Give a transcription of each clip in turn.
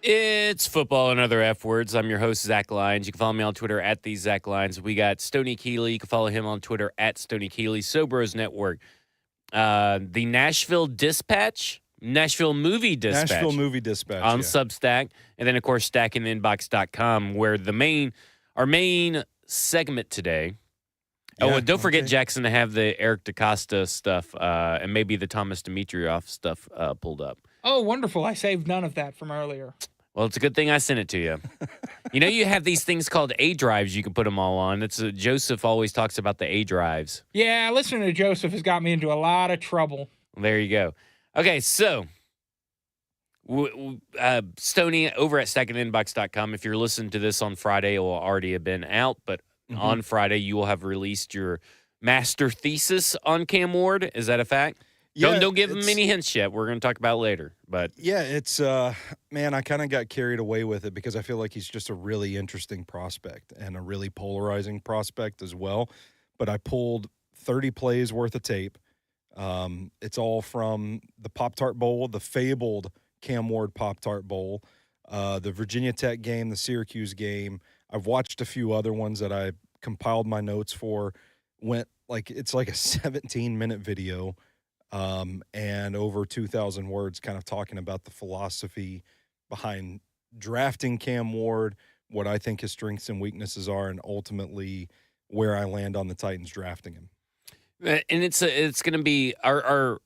It's football and other F words. I'm your host, Zach Lyons. You can follow me on Twitter at the Zach Lyons. We got Stoney Keeley. You can follow him on Twitter at Stoney Keeley. Sobros Network. The Nashville Dispatch, Nashville Movie Dispatch. Nashville Movie Dispatch. On Substack. And then, of course, stackinginbox.com, where our main segment today. Yeah, and don't forget, Jackson, to have the Eric DaCosta stuff and maybe the Thomas Dimitrioff stuff pulled up. Oh, wonderful. I saved none of that from earlier. Well, it's a good thing I sent it to you. You have these things called A drives you can put them all on. Joseph always talks about the A drives. Yeah, listening to Joseph has got me into a lot of trouble. There you go. Okay, so Stoney over at stackinginbox.com. If you're listening to this on Friday, it will already have been out, but on Friday you will have released your master thesis on Cam Ward. Is that a fact? Yeah, don't give him any hints yet. We're going to talk about it later. But yeah, it's man, I kind of got carried away with it because I feel like he's just a really interesting prospect and a really polarizing prospect as well. But I pulled 30 plays worth of tape. It's all from the Pop-Tart Bowl, the fabled Cam Ward Pop-Tart Bowl, the Virginia Tech game, the Syracuse game. I've watched a few other ones that I compiled my notes for. It's like a 17-minute video. And over 2,000 words kind of talking about the philosophy behind drafting Cam Ward, what I think his strengths and weaknesses are, and ultimately where I land on the Titans drafting him. And it's going to be our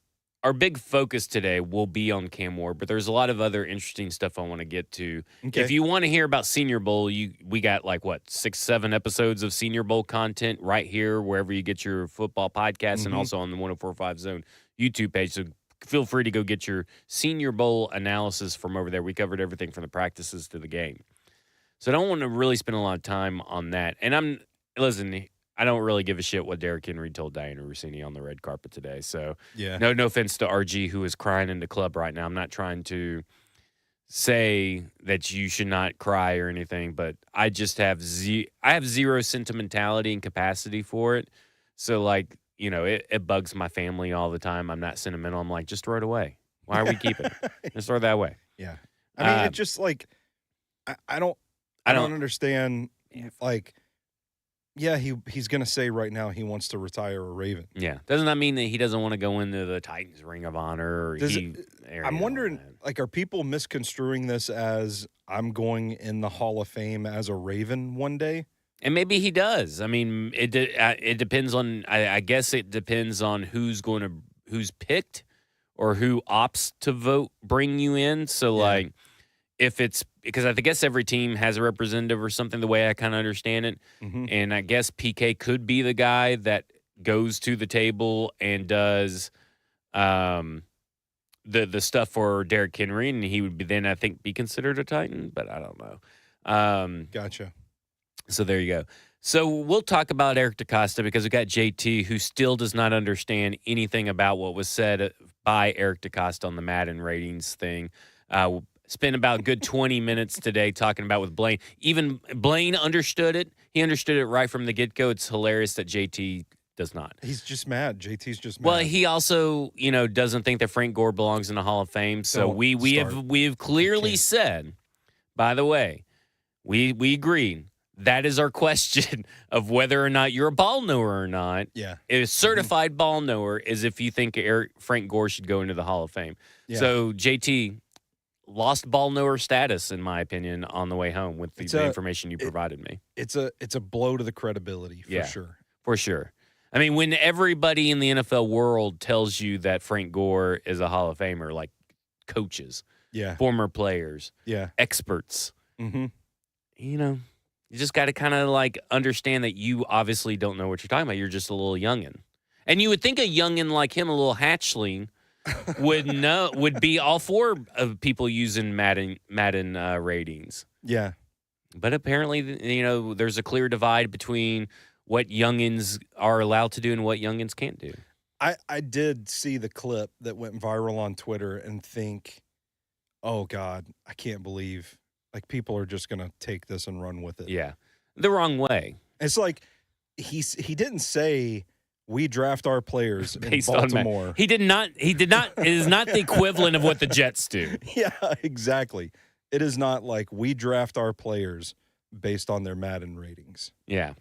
big focus today will be on Cam Ward, but there's a lot of other interesting stuff I want to get to. Okay. If you want to hear about Senior Bowl, we got 6-7 episodes of Senior Bowl content right here wherever you get your football podcast, and also on the 104.5 Zone YouTube page. So feel free to go get your Senior Bowl analysis from over there. We covered everything from the practices to the game. So I don't want to really spend a lot of time on that. And I don't really give a shit what Derrick Henry told Diana Rossini on the red carpet today. So yeah, no offense to RG, who is crying in the club right now. I'm not trying to say that you should not cry or anything, but I just have zero sentimentality and capacity for it. So it bugs my family all the time. I'm not sentimental. I'm like, just throw it away. Why are we keeping it? Just throw it that way. Yeah. I mean, it's just I don't understand. Yeah, he's going to say right now he wants to retire a Raven. Yeah. Doesn't that mean that he doesn't want to go into the Titans Ring of Honor? I'm wondering, are people misconstruing this as I'm going in the Hall of Fame as a Raven one day? And maybe he does. I mean, it depends on. I guess it depends on who's picked or who opts to bring you in. So if it's because I guess every team has a representative or something. The way I kind of understand it, and I guess PK could be the guy that goes to the table and does the stuff for Derrick Henry, and he would then I think be considered a Titan, but I don't know. Gotcha. So there you go. So we'll talk about Eric DaCosta because we got JT, who still does not understand anything about what was said by Eric DaCosta on the Madden ratings thing. Spent about a good 20 minutes today talking about with Blaine. Even Blaine understood it. He understood it right from the get-go. It's hilarious that JT does not. He's just mad. JT's just mad. Well, he also, doesn't think that Frank Gore belongs in the Hall of Fame. So we have clearly said, by the way, we agreed. That is our question of whether or not you're a ball knower or not. Yeah. A certified ball knower is if you think Frank Gore should go into the Hall of Fame. Yeah. So JT lost ball knower status, in my opinion, on the way home with the information you provided me. It's a blow to the credibility for sure. For sure. I mean, when everybody in the NFL world tells you that Frank Gore is a Hall of Famer, like coaches, former players, experts, you just got to kind of understand that you obviously don't know what you're talking about. You're just a little youngin'. And you would think a youngin' like him, a little hatchling, would be all for of people using Madden ratings. Yeah. But apparently, there's a clear divide between what youngins are allowed to do and what youngins can't do. I did see the clip that went viral on Twitter and think, oh, God, I can't believe people are just going to take this and run with it. Yeah. The wrong way. It's like he didn't say we draft our players based in Baltimore. On he did not. It is not the equivalent of what the Jets do. Yeah, exactly. It is not like we draft our players based on their Madden ratings. Yeah.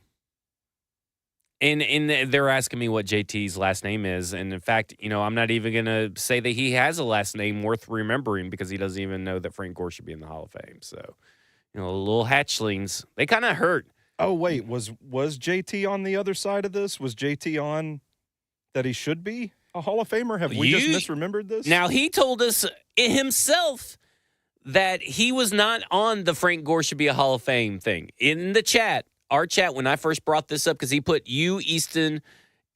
And they're asking me what JT's last name is. And in fact, I'm not even going to say that he has a last name worth remembering because he doesn't even know that Frank Gore should be in the Hall of Fame. So, little hatchlings, they kind of hurt. Oh, wait, was JT on the other side of this? Was JT on that he should be a Hall of Famer? Have we just misremembered this? Now, he told us himself that he was not on the Frank Gore should be a Hall of Fame thing. In the chat, our chat, when I first brought this up, because he put you, Easton,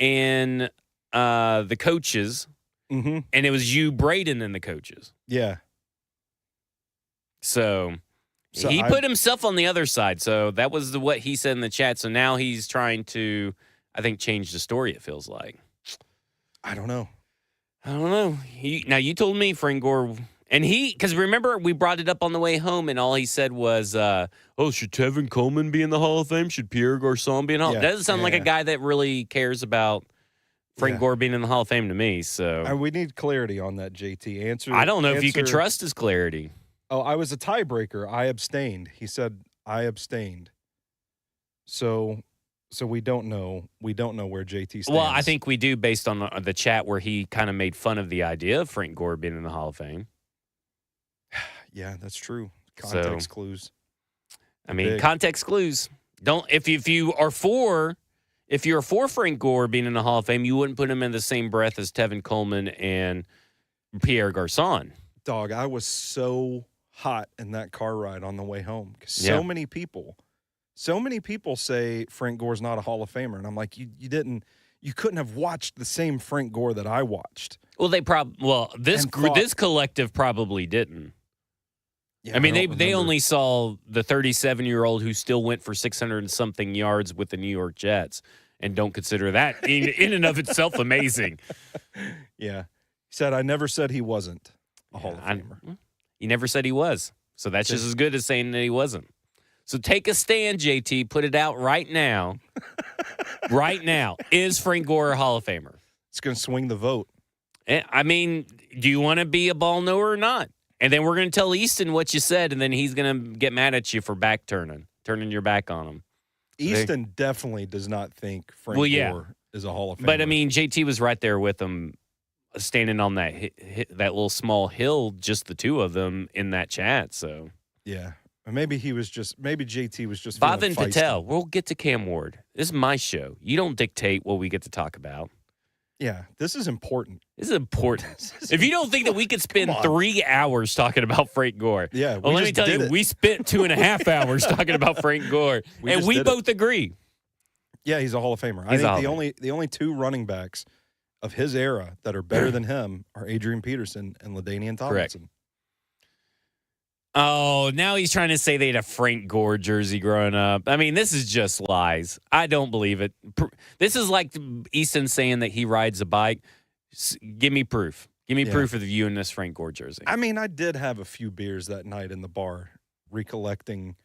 and the coaches, mm-hmm. and it was you, Braden, and the coaches. Yeah. So he put himself on the other side. So that was what he said in the chat. So now he's trying to, I think, change the story, it feels like. I don't know. Now, you told me Frank Gore, and because remember, we brought it up on the way home, and all he said was, should Tevin Coleman be in the Hall of Fame? Should Pierre Garçon be in the Hall of Fame? That doesn't sound like a guy that really cares about Frank Gore being in the Hall of Fame to me. So we need clarity on that, JT. Answer. I don't know if you can trust his clarity. Oh, I was a tiebreaker. I abstained. He said I abstained. So we don't know. We don't know where JT stands. Well, I think we do based on the chat where he kind of made fun of the idea of Frank Gore being in the Hall of Fame. Yeah, that's true. Context clues. I mean, context clues. Don't if you are for Frank Gore being in the Hall of Fame, you wouldn't put him in the same breath as Tevin Coleman and Pierre Garçon. Dog, I was so hot in that car ride on the way home because so many people say Frank Gore's not a Hall of Famer, and I'm like, you couldn't have watched the same Frank Gore that I watched. Well, this collective probably didn't. Yeah, I mean, they only saw the 37-year-old who still went for 600 and something yards with the New York Jets, and don't consider that in and of itself amazing. Yeah, he said I never said he wasn't a Hall of Famer. He never said he was, so that's just as good as saying that he wasn't. So take a stand, JT. Put it out right now. Right now, is Frank Gore a Hall of Famer? It's going to swing the vote. I mean, do you want to be a ball knower or not? And then we're going to tell Easton what you said, and then he's going to get mad at you for turning your back on him. Easton definitely does not think Frank Gore is a Hall of Famer. But, I mean, JT was right there with him, standing on that little small hill, just the two of them in that chat. So yeah, maybe JT was just Bhavin Patel. We'll get to Cam Ward. This is my show. You don't dictate what we get to talk about. Yeah, this is important. If you don't think that we could spend 3 hours talking about Frank Gore, let me tell you, we spent 2.5 hours talking about Frank Gore, and we both agree. Yeah, he's a Hall of Famer. I think the only two running backs of his era that are better than him are Adrian Peterson and LaDainian Tomlinson. Correct. Oh, now he's trying to say they had a Frank Gore jersey growing up. I mean, this is just lies. I don't believe it. This is like Easton saying that he rides a bike. Give me proof. Give me proof of you in this Frank Gore jersey. I mean, I did have a few beers that night in the bar, recollecting.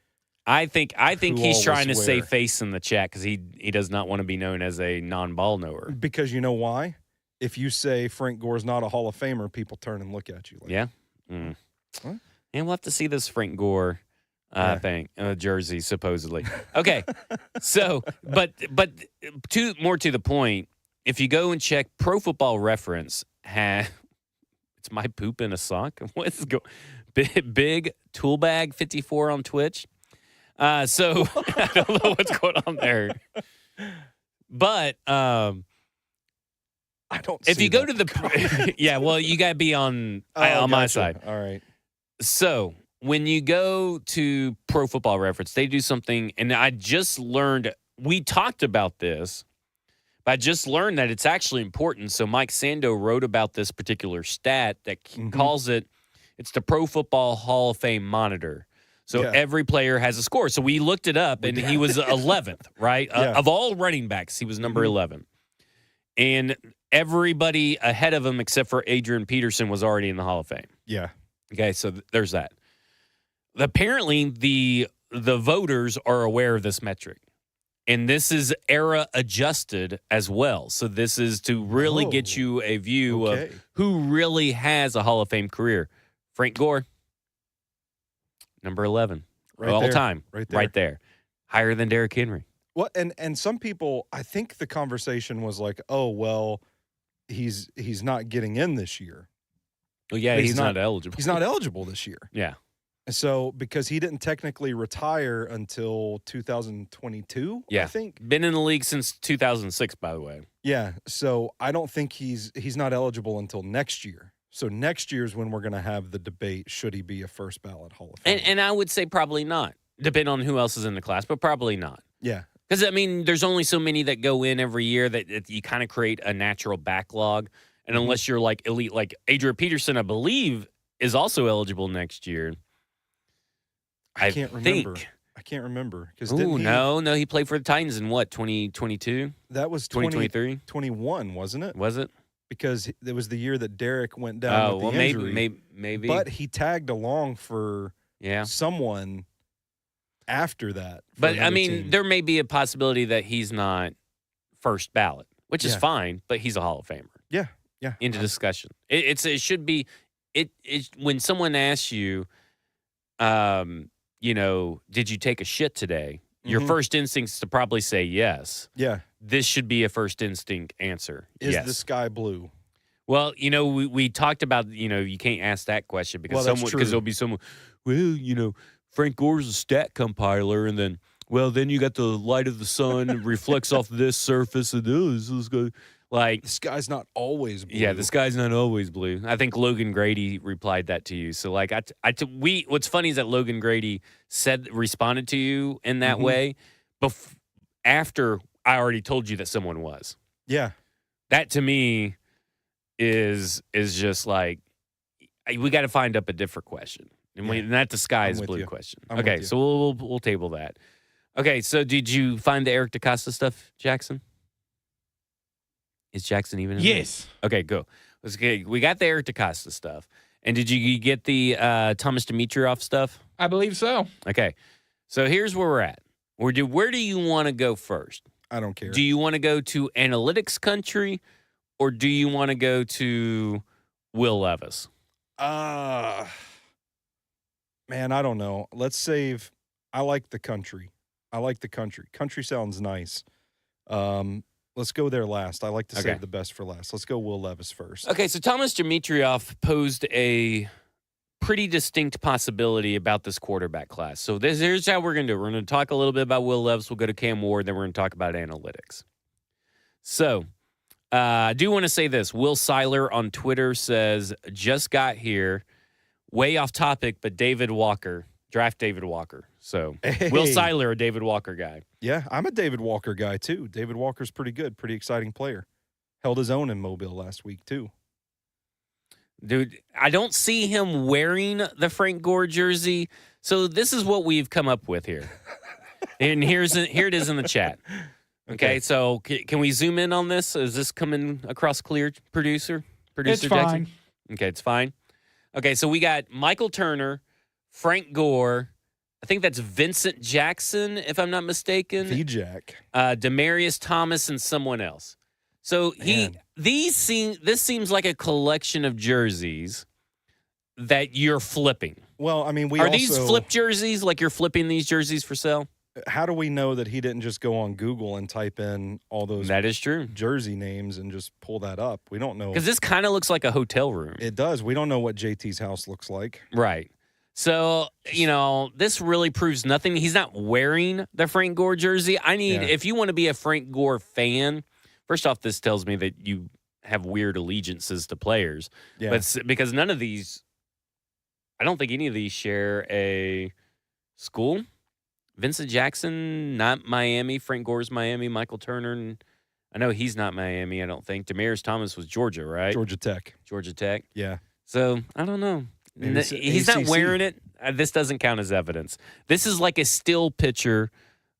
I think he's trying to save face in the chat because he does not want to be known as a non-ball knower. Because you know why? If you say Frank Gore's not a Hall of Famer, people turn and look at you. Like, What? And we'll have to see this Frank Gore thing, jersey, supposedly. Okay, so, but more to the point, if you go and check Pro Football Reference, it's my poop in a sock. What's going? Big tool bag 54 on Twitch. So I don't know what's going on there, but I don't. If you go to the you got to be on my side. All right. So when you go to Pro Football Reference, they do something, and I just learned, we talked about this, but I just learned that it's actually important. So Mike Sando wrote about this particular stat that calls it's the Pro Football Hall of Fame monitor. So every player has a score. So we looked it up, and he was 11th, right? Of all running backs, he was number 11. And everybody ahead of him, except for Adrian Peterson, was already in the Hall of Fame. Yeah. Okay, so there's that. Apparently, the voters are aware of this metric, and this is era adjusted as well. So this is to really get you a view of who really has a Hall of Fame career. Frank Gore. Number 11. Right all there. time. Right there. Higher than Derrick Henry. Well, and some people, I think the conversation was like, oh, well, he's not getting in this year. Well, yeah, he's not eligible. He's not eligible this year. Yeah. So because he didn't technically retire until 2022, Yeah. I think. Been in the league since 2006, by the way. Yeah. So I don't think he's not eligible until next year. So next year is when we're going to have the debate, should he be a first ballot Hall of Famer? And I would say probably not, depending on who else is in the class, but probably not. Yeah. Because, I mean, there's only so many that go in every year that you kind of create a natural backlog. And unless you're like elite, like Adrian Peterson, I believe, is also eligible next year. I can't remember. No, he played for the Titans in what, 2022? That was 2023? 21, wasn't it? Was it? Because it was the year that Derek went down with the injury. Maybe. But he tagged along for someone after that. But, I mean, there may be a possibility that he's not first ballot, which is fine, but he's a Hall of Famer. Yeah. Into discussion. It should be when someone asks you, did you take a shit today? Your first instinct is to probably say yes. Yeah. This should be a first instinct answer. Is yes. the sky blue? Well, we talked about, you can't ask that question because there'll be someone, Frank Gore's a stat compiler, and then you got the light of the sun reflects off this surface, and this is good. Like, the sky's not always blue. Yeah, the sky's not always blue. I think Logan Grady replied that to you. So, like, what's funny is that Logan Grady responded to you in that way, after I already told you that someone was. Yeah, that to me is just like, we got to find up a different question, and not the sky is blue question. Okay, so we'll table that. Okay, so did you find the Eric DeCosta stuff, Jackson? Is Jackson even in Yes. there? Okay, go. We got the Eric DeCosta stuff. And did you get the Thomas Dimitroff stuff? I believe so. Okay. So here's where we're at. Where do you want to go first? I don't care. Do you want to go to analytics country, or do you want to go to Will Levis? Man, I don't know. Let's save. I like the country. Country sounds nice. Let's go there last. I like to save the best for last. Let's go Will Levis first. Okay, so Thomas Dimitroff posed a pretty distinct possibility about this quarterback class. So here's how we're going to do it. We're going to talk a little bit about Will Levis. We'll go to Cam Ward, then we're going to talk about analytics. So I do want to say this. Will Seiler on Twitter says, just got here. Way off topic, but David Walker. Draft David Walker. So Will Seiler, a David Walker guy. Yeah, I'm a David Walker guy, too. David Walker's pretty good, pretty exciting player. Held his own in Mobile last week, too. Dude, I don't see him wearing the Frank Gore jersey. So this is what we've come up with here. And here it is in the chat. Okay, so can we zoom in on this? Is this coming across clear, producer It's Jackson? fine. Okay, it's fine. Okay, so we got Michael Turner, Frank Gore. I think that's Vincent Jackson, if I'm not mistaken. V-Jack. Demarius Thomas and someone else. So this seems like a collection of jerseys that you're flipping. Well, I mean, these flip jerseys? Like you're flipping these jerseys for sale? How do we know that he didn't just go on Google and type in all those that is true jersey names and just pull that up? We don't know. Because this kind of looks like a hotel room. It does. We don't know what JT's house looks like. Right. So, this really proves nothing. He's not wearing the Frank Gore jersey. If you want to be a Frank Gore fan, first off, this tells me that you have weird allegiances to players. Yeah. But because none of these, I don't think any of these share a school. Vincent Jackson, not Miami. Frank Gore's Miami. Michael Turner, I know he's not Miami, I don't think. Demarius Thomas was Georgia, right? Georgia Tech. Yeah. So, I don't know. He's not wearing it. This doesn't count as evidence. This is like a still picture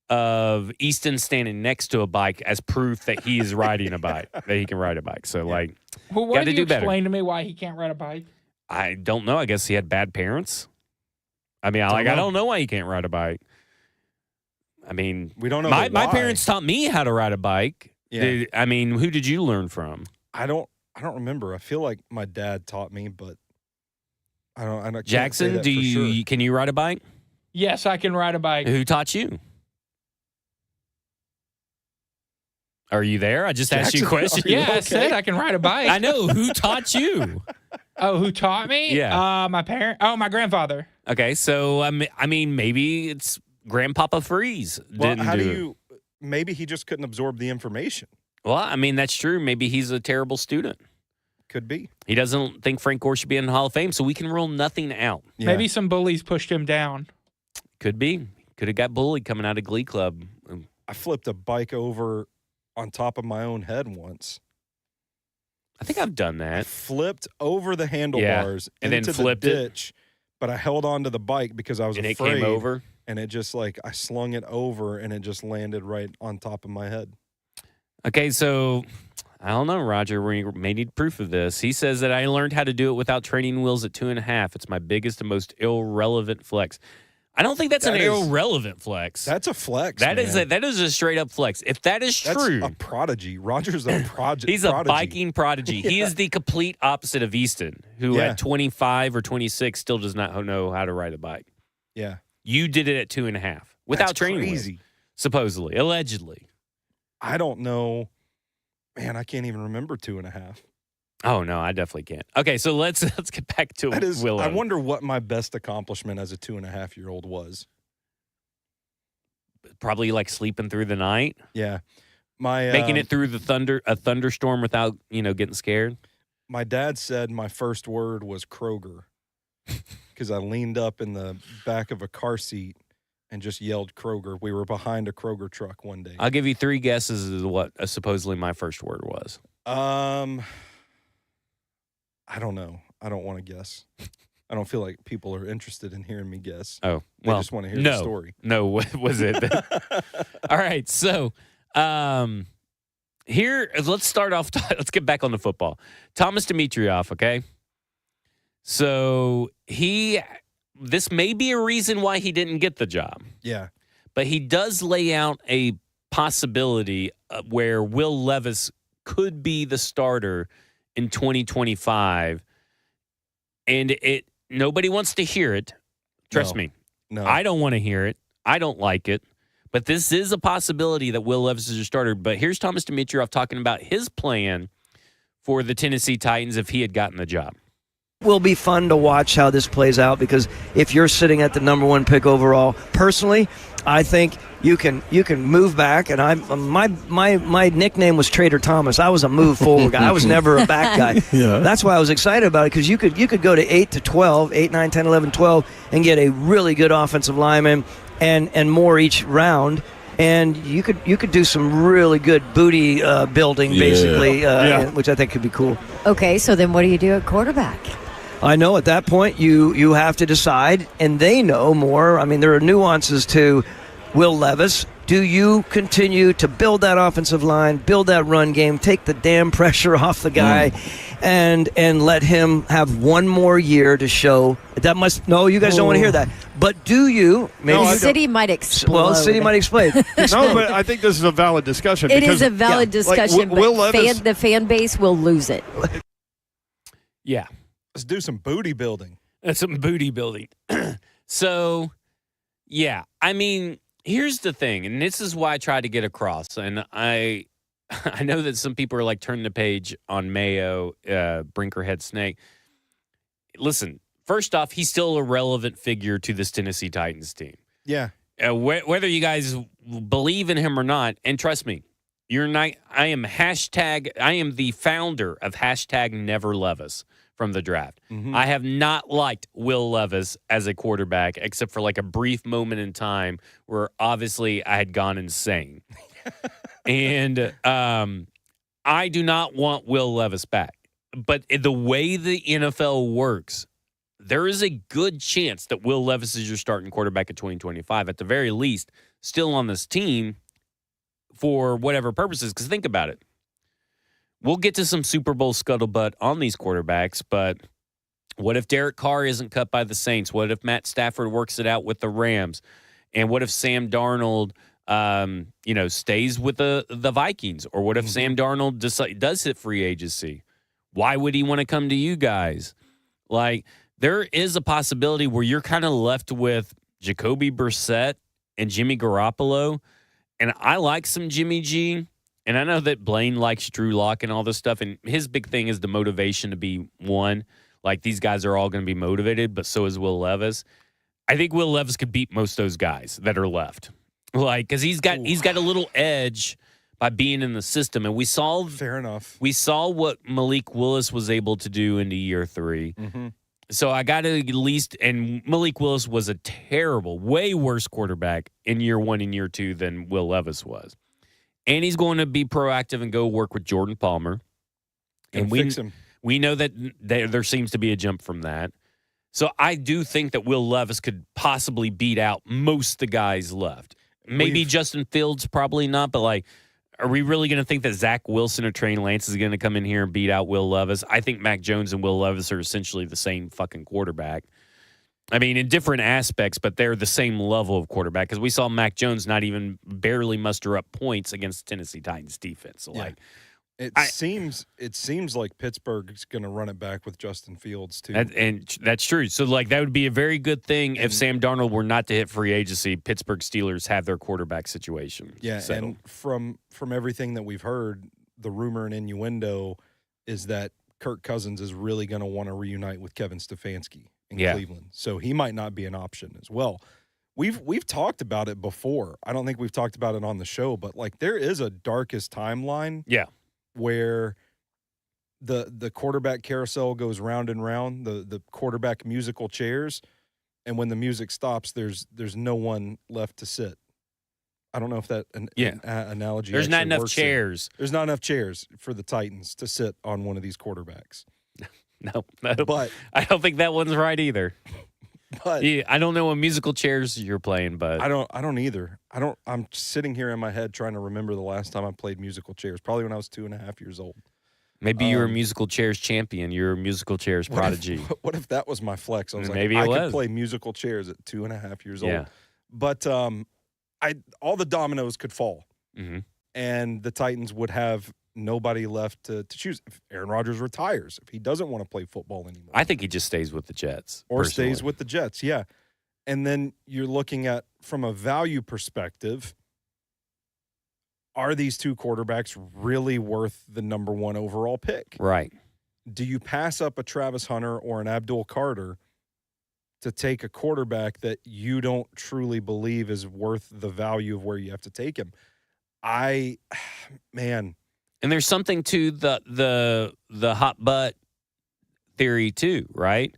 of Easton standing next to a bike as proof that he is riding a bike, that he can ride a bike. So, well, why do you explain to me why he can't ride a bike? I don't know. I guess he had bad parents. I mean, I don't know why he can't ride a bike. I mean, we don't know. My parents taught me how to ride a bike. Yeah. Who did you learn from? I don't remember. I feel like my dad taught me, but I don't. Jackson, can you ride a bike? Yes, I can ride a bike. Who taught you? Are you there? I just asked you a question. Yeah, okay? I said I can ride a bike. I know. Who taught you? Oh, who taught me? Yeah. My parent. Oh, my grandfather. Okay, so I mean, maybe it's Grandpapa Freeze. Well, how do you? Maybe he just couldn't absorb the information. Well, I mean, that's true. Maybe he's a terrible student. Could be. He doesn't think Frank Gore should be in the Hall of Fame, so we can rule nothing out. Yeah. Maybe some bullies pushed him down. Could be. Could have got bullied coming out of Glee Club. I flipped a bike over on top of my own head once. I think I've done that. I flipped over the handlebars and into then flipped the ditch, but I held on to the bike because I was and afraid. It came over? And it just I slung it over and it just landed right on top of my head. Okay, so I don't know, Roger. We may need proof of this. He says that I learned how to do it without training wheels at 2.5. It's my biggest and most irrelevant flex. I don't think that's an irrelevant flex. That's a flex. That is a straight up flex. If that is true, that's a prodigy. Roger's a prodigy. He's a biking prodigy. Yeah. He is the complete opposite of Easton, who at 25 or 26 still does not know how to ride a bike. Yeah, you did it at 2.5 without training wheels, supposedly, allegedly. I don't know. Man, I can't even remember 2.5. Oh, no, I definitely can't. Okay, so let's get back to Willow. I wonder what my best accomplishment as a 2.5-year-old was. Probably like sleeping through the night. Yeah. Making it through a thunderstorm without, getting scared. My dad said my first word was Kroger because I leaned up in the back of a car seat and just yelled Kroger. We were behind a Kroger truck one day. I'll give you 3 guesses as to what supposedly my first word was. I don't know. I don't want to guess. I don't feel like people are interested in hearing me guess. Oh, well, they just want to hear the story. No, what was it? All right, so here, let's start off. Let's get back on the football. Thomas Dimitroff, okay? So this may be a reason why he didn't get the job. Yeah. But he does lay out a possibility where Will Levis could be the starter in 2025, and nobody wants to hear it. Trust me. No. I don't want to hear it. I don't like it. But this is a possibility that Will Levis is your starter. But here's Thomas Dimitroff talking about his plan for the Tennessee Titans if he had gotten the job. Will be fun to watch how this plays out because if you're sitting at the number 1 pick overall, personally, I think you can move back. And my nickname was Trader Thomas. I was a move forward guy. I was never a back guy. Yeah. That's why I was excited about it because you could go to 8 to 12, 8, 9, 10, 11, 12, and get a really good offensive lineman and more each round. And you could do some really good booty building, basically, which I think could be cool. Okay, so then what do you do at quarterback? I know at that point you have to decide, and they know more. I mean, there are nuances to Will Levis. Do you continue to build that offensive line, build that run game, take the damn pressure off the guy, and let him have one more year to show? That must no, you guys don't want to hear that. But do you? Maybe the city might explode. Well, the city might explode. No, but I think this is a valid discussion. It is a valid discussion, but Will Levis, the fan base will lose it. Yeah. Let's do some booty building. That's some booty building. So, yeah. I mean, here's the thing, and this is why I try to get across. And I know that some people are like, turn the page on Mayo, Brinkerhead Snake. Listen, first off, he's still a relevant figure to this Tennessee Titans team. Yeah. Whether you guys believe in him or not, and trust me, I am the founder of #NeverLevis. From the draft. Mm-hmm. I have not liked Will Levis as a quarterback except for like a brief moment in time where obviously I had gone insane. And I do not want Will Levis back. But the way the NFL works, there is a good chance that Will Levis is your starting quarterback in 2025, at the very least, still on this team for whatever purposes. Because think about it. We'll get to some Super Bowl scuttlebutt on these quarterbacks, but what if Derek Carr isn't cut by the Saints? What if Matt Stafford works it out with the Rams? And what if Sam Darnold, stays with the Vikings? Or what if Sam Darnold does hit free agency? Why would he want to come to you guys? Like, there is a possibility where you're kind of left with Jacoby Brissett and Jimmy Garoppolo. And I like some Jimmy G. And I know that Blaine likes Drew Lock and all this stuff. And his big thing is the motivation to be one. Like, these guys are all going to be motivated, but so is Will Levis. I think Will Levis could beat most of those guys that are left. Like, because he's got a little edge by being in the system. And we saw fair enough. We saw what Malik Willis was able to do into year 3. Mm-hmm. So I got to at least, and Malik Willis was a terrible, way worse quarterback in year 1 and year 2 than Will Levis was. And he's going to be proactive and go work with Jordan Palmer. And fix him. We know that there seems to be a jump from that. So I do think that Will Levis could possibly beat out most of the guys left. Maybe Justin Fields, probably not, but like, are we really going to think that Zach Wilson or Trey Lance is going to come in here and beat out Will Levis? I think Mac Jones and Will Levis are essentially the same fucking quarterback. I mean, in different aspects, but they're the same level of quarterback because we saw Mac Jones not even barely muster up points against the Tennessee Titans defense. So, like, it seems like Pittsburgh's going to run it back with Justin Fields too, and that's true. So, like, that would be a very good thing if Sam Darnold were not to hit free agency. Pittsburgh Steelers have their quarterback situation. Yeah, settled. And from everything that we've heard, the rumor and innuendo is that Kirk Cousins is really going to want to reunite with Kevin Stefanski in Cleveland, so he might not be an option as well. We've talked about it before. I don't think we've talked about it on the show, but like there is a darkest timeline. Yeah. Where the quarterback carousel goes round and round, the quarterback musical chairs, and when the music stops, there's no one left to sit. I don't know if that analogy. There's not enough works chairs. There's not enough chairs for the Titans to sit on one of these quarterbacks. No, but I don't think that one's right either. But I don't know what musical chairs you're playing, but I don't either. I'm sitting here in my head trying to remember the last time I played musical chairs. Probably when I was 2.5 years old. Maybe you were a musical chairs champion. You're a musical chairs prodigy. What if that was my flex? I was Maybe like, I could play musical chairs at 2.5 years old. But all the dominoes could fall, and the Titans would have nobody left to choose. If Aaron Rodgers retires, if he doesn't want to play football anymore, I think he just stays with the Jets. Or stays with the Jets, yeah. And then you're looking at, from a value perspective, are these two quarterbacks really worth the number 1 overall pick? Right. Do you pass up a Travis Hunter or an Abdul Carter to take a quarterback that you don't truly believe is worth the value of where you have to take him? Man. And there's something to the hot butt theory too, right?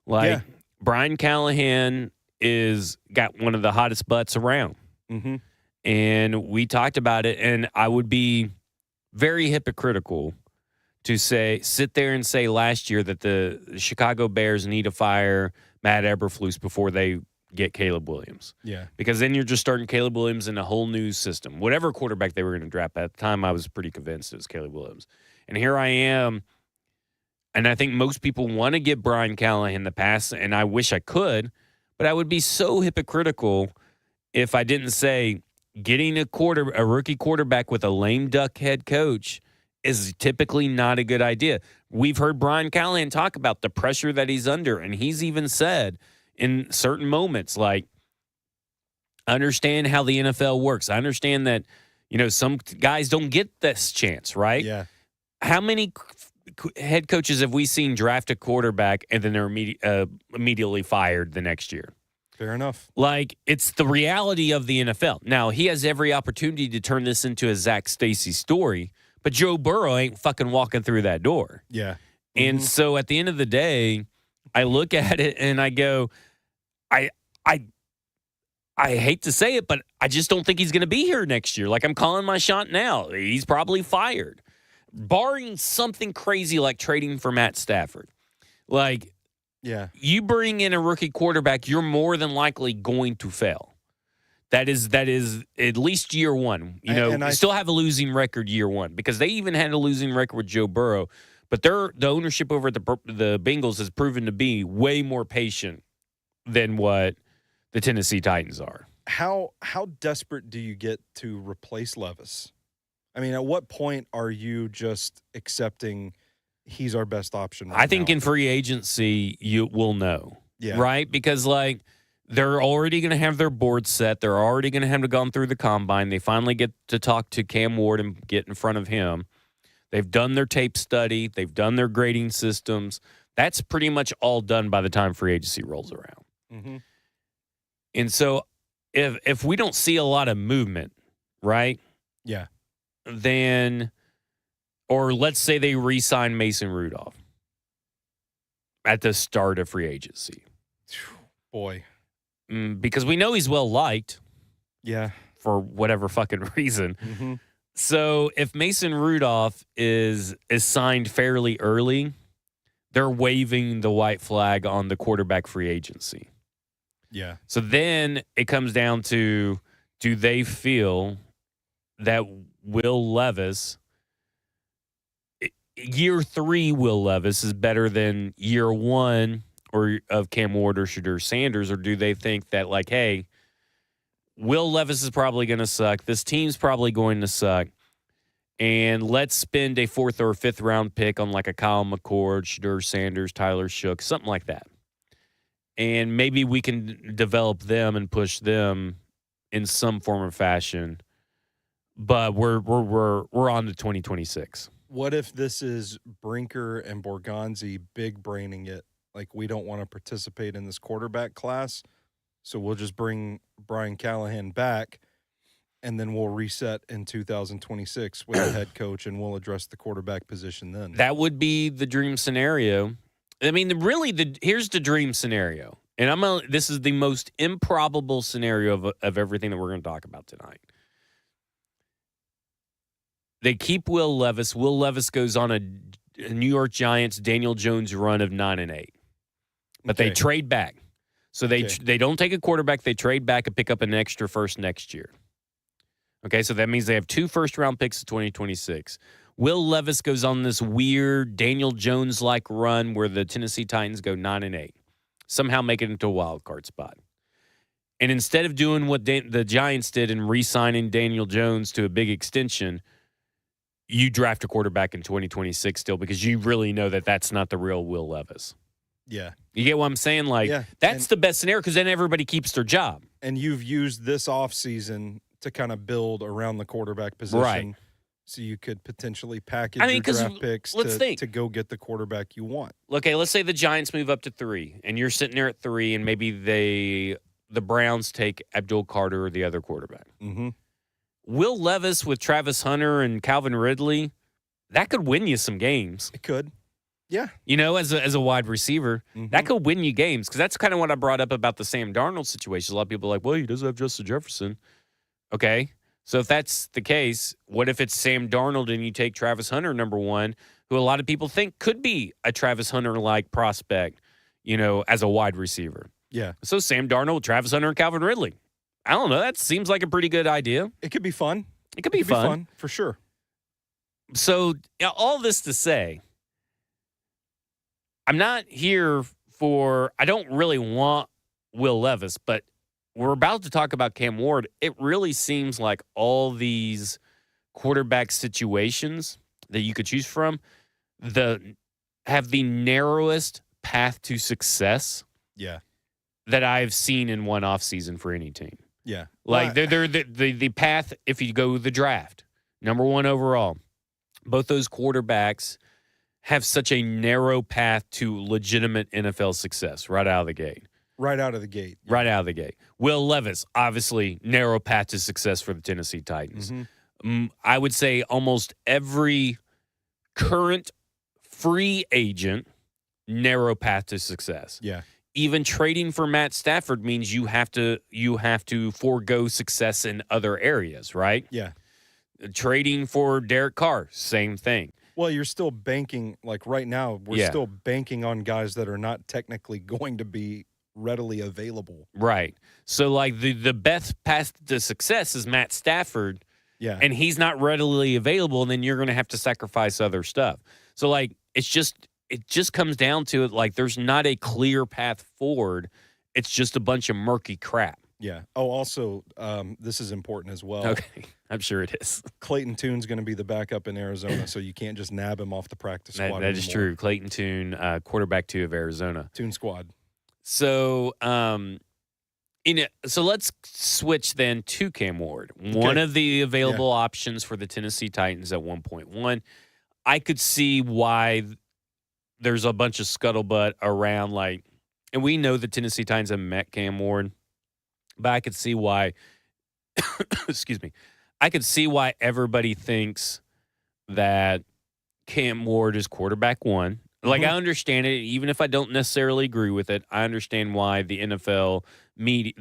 Like Brian Callahan is got one of the hottest butts around. Mm-hmm. And we talked about it, and I would be very hypocritical to sit there and say last year that the Chicago Bears need to fire Matt Eberflus before they get Caleb Williams. Yeah. Because then you're just starting Caleb Williams in a whole new system. Whatever quarterback they were going to draft at the time, I was pretty convinced it was Caleb Williams. And here I am, and I think most people want to give Brian Callahan the pass, and I wish I could, but I would be so hypocritical if I didn't say getting a rookie quarterback with a lame duck head coach is typically not a good idea. We've heard Brian Callahan talk about the pressure that he's under, and he's even said in certain moments, like, I understand how the NFL works. I understand that, some guys don't get this chance, right? Yeah. How many head coaches have we seen draft a quarterback and then they're immediately fired the next year? Fair enough. Like, it's the reality of the NFL. Now, he has every opportunity to turn this into a Zach Stacy story, but Joe Burrow ain't fucking walking through that door. Yeah. And so at the end of the day, I look at it and I go, I hate to say it, but I just don't think he's going to be here next year. Like, I'm calling my shot now. He's probably fired, barring something crazy like trading for Matt Stafford. Like, you bring in a rookie quarterback, you're more than likely going to fail. That is at least year one. And I still have a losing record year one because they even had a losing record with Joe Burrow. But the ownership over at the Bengals has proven to be way more patient than what the Tennessee Titans are. How desperate do you get to replace Levis? I mean, at what point are you just accepting he's our best option right I think now? in free agency, you will know. Yeah. Right? Because, like, They're already going to have their board set. They're already going to have gone through the combine. They finally get to talk to Cam Ward and get in front of him. They've done their tape study. They've done their grading systems. That's pretty much all done by the time free agency rolls around. Mm-hmm. And so if we don't see a lot of movement, right? Yeah. Then, or let's say they re-sign Mason Rudolph at the start of free agency. Boy. Because we know he's well-liked. Yeah. For whatever fucking reason. Mm-hmm. So if Mason Rudolph is signed fairly early, they're waving the white flag on the quarterback free agency. Yeah. So then it comes down to, do they feel that Will Levis, year 3 Will Levis is better than year 1 or of Cam Ward or Shedeur Sanders, or do they think that, like, hey, Will Levis is probably going to suck, this team's probably going to suck, and let's spend a 4th or 5th round pick on like a Kyle McCord, Shedeur Sanders, Tyler Shook, something like that. And maybe we can develop them and push them in some form or fashion. But we're on to 2026. What if this is Brinker and Borgonzi big braining it? Like, we don't want to participate in this quarterback class, so we'll just bring Brian Callahan back, and then we'll reset in 2026 with the head coach, and we'll address the quarterback position then. That would be the dream scenario. I mean, really, here's the dream scenario. And this is the most improbable scenario of everything that we're going to talk about tonight. They keep Will Levis. Will Levis goes on a New York Giants Daniel Jones run of 9-8. But they trade back. So they don't take a quarterback. They trade back and pick up an extra first next year. Okay, so that means they have 2 first-round picks in 2026. Will Levis goes on this weird Daniel Jones-like run where the Tennessee Titans go 9-8. Somehow make it into a wild card spot. And instead of doing what the Giants did and re-signing Daniel Jones to a big extension, you draft a quarterback in 2026 still because you really know that that's not the real Will Levis. Yeah. You get what I'm saying? Like, that's the best scenario because then everybody keeps their job. And you've used this offseason to kind of build around the quarterback position. Right. So you could potentially package your draft picks to go get the quarterback you want. Okay, let's say the Giants move up to 3, and you're sitting there at 3, and maybe the Browns take Abdul Carter or the other quarterback. Mm-hmm. Will Levis with Travis Hunter and Calvin Ridley, that could win you some games. It could. Yeah. You know, as a wide receiver, that could win you games because that's kind of what I brought up about the Sam Darnold situation. A lot of people are like, well, he doesn't have Justin Jefferson. Okay. So if that's the case, what if it's Sam Darnold and you take Travis Hunter, number 1, who a lot of people think could be a Travis Hunter-like prospect, you know, as a wide receiver? Yeah. So Sam Darnold, Travis Hunter, and Calvin Ridley. I don't know. That seems like a pretty good idea. It could be fun. It could be fun. For sure. So all this to say, I'm not here for – I don't really want Will Levis, but we're about to talk about Cam Ward. It really seems like all these quarterback situations that you could choose from have the narrowest path to success that I've seen in one offseason for any team. Yeah. Like, they're the path, if you go the draft, number 1 overall, both those quarterbacks have such a narrow path to legitimate NFL success right out of the gate. Right out of the gate. Yeah. Right out of the gate. Will Levis, obviously, narrow path to success for the Tennessee Titans. Mm-hmm. I would say almost every current free agent, narrow path to success. Yeah. Even trading for Matt Stafford means you have to forego success in other areas, right? Yeah. Trading for Derek Carr, same thing. Well, you're still banking, like right now, we're still banking on guys that are not technically going to be readily available. Right. So, like, the best path to success is Matt Stafford. Yeah. And he's not readily available, and then you're going to have to sacrifice other stuff. So, like, it just comes down to it, like, there's not a clear path forward. It's just a bunch of murky crap. Yeah. Oh, also, this is important as well. Okay. I'm sure it is. Clayton Tune's going to be the backup in Arizona, so you can't just nab him off the practice squad That is true. Clayton Tune, quarterback 2 of Arizona. Tune squad. So, So let's switch then to Cam Ward. One of the available options for the Tennessee Titans at 1.1. I could see why there's a bunch of scuttlebutt around, like, and we know the Tennessee Titans have met Cam Ward, but I could see why, excuse me, I could see why everybody thinks that Cam Ward is quarterback one. Like, I understand it, even if I don't necessarily agree with it. I understand why the NFL media,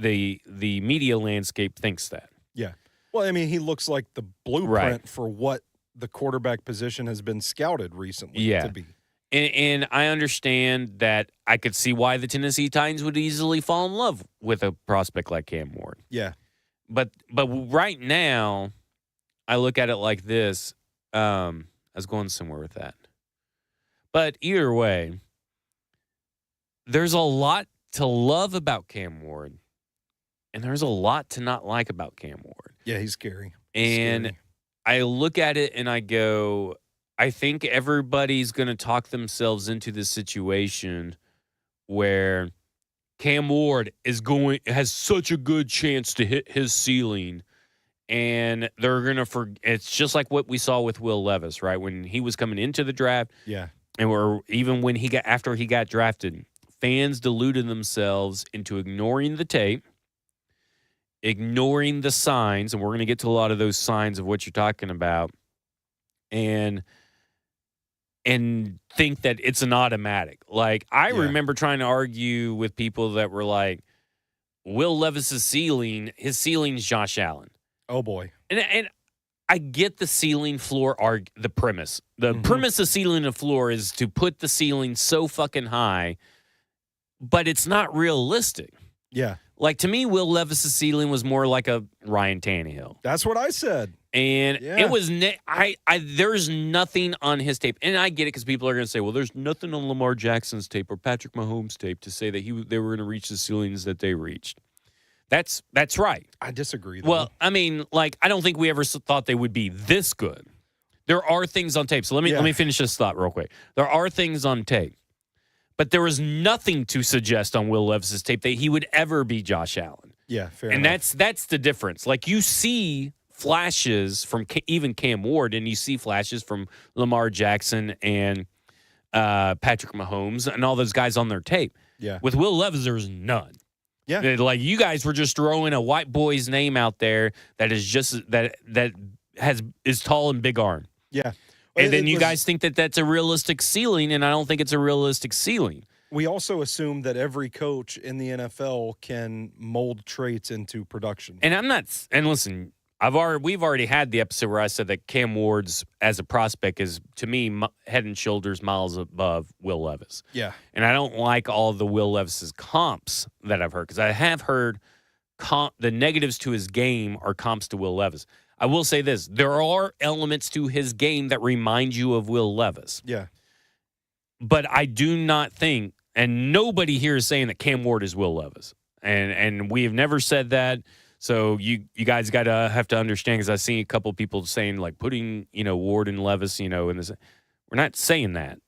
the media landscape thinks that. Yeah. Well, I mean, he looks like the blueprint for what the quarterback position has been scouted recently to be. And I understand that. I could see why the Tennessee Titans would easily fall in love with a prospect like Cam Ward. Yeah. But right now, I look at it like this. I was going somewhere with that. But either way, there's a lot to love about Cam Ward, and there's a lot to not like about Cam Ward. Yeah, he's scary. And I look at it and I go, I think everybody's going to talk themselves into this situation where Cam Ward has such a good chance to hit his ceiling, and they're going to it's just like what we saw with Will Levis, right? When he was coming into the draft. Yeah. And even when after he got drafted, fans deluded themselves into ignoring the tape, ignoring the signs, and we're going to get to a lot of those signs of what you're talking about, and think that it's an automatic. Like, I remember trying to argue with people that were like, Will Levis's ceiling, his ceiling's Josh Allen. Oh boy. And I get the ceiling floor the premise. The premise of ceiling and floor is to put the ceiling so fucking high, but it's not realistic. Yeah. Like, to me, Will Levis's ceiling was more like a Ryan Tannehill. That's what I said. And it was there's nothing on his tape. And I get it, because people are going to say, well, there's nothing on Lamar Jackson's tape or Patrick Mahomes' tape to say that they were going to reach the ceilings that they reached. That's right. I disagree, though. Well, I mean, like, I don't think we ever thought they would be this good. There are things on tape. So let me finish this thought real quick. There are things on tape, but there was nothing to suggest on Will Levis's tape that he would ever be Josh Allen. Yeah, fair enough. And that's the difference. Like, you see flashes from even Cam Ward, and you see flashes from Lamar Jackson and Patrick Mahomes and all those guys on their tape. Yeah. With Will Levis, there's none. Yeah. Like, you guys were just throwing a white boy's name out there that is just that is tall and big arm. Yeah. And then you guys think that that's a realistic ceiling, and I don't think it's a realistic ceiling. We also assume that every coach in the NFL can mold traits into production. And I'm not. And listen, we've already had the episode where I said that Cam Ward's as a prospect is, to me, head and shoulders miles above Will Levis. Yeah. And I don't like all the Will Levis's comps that I've heard, because I have heard the negatives to his game are comps to Will Levis. I will say this: there are elements to his game that remind you of Will Levis. Yeah. But I do not think, and nobody here is saying that Cam Ward is Will Levis, and we have never said that. So you guys have to understand, because I've seen a couple of people saying, like, putting, Ward and Levis, in this. We're not saying that.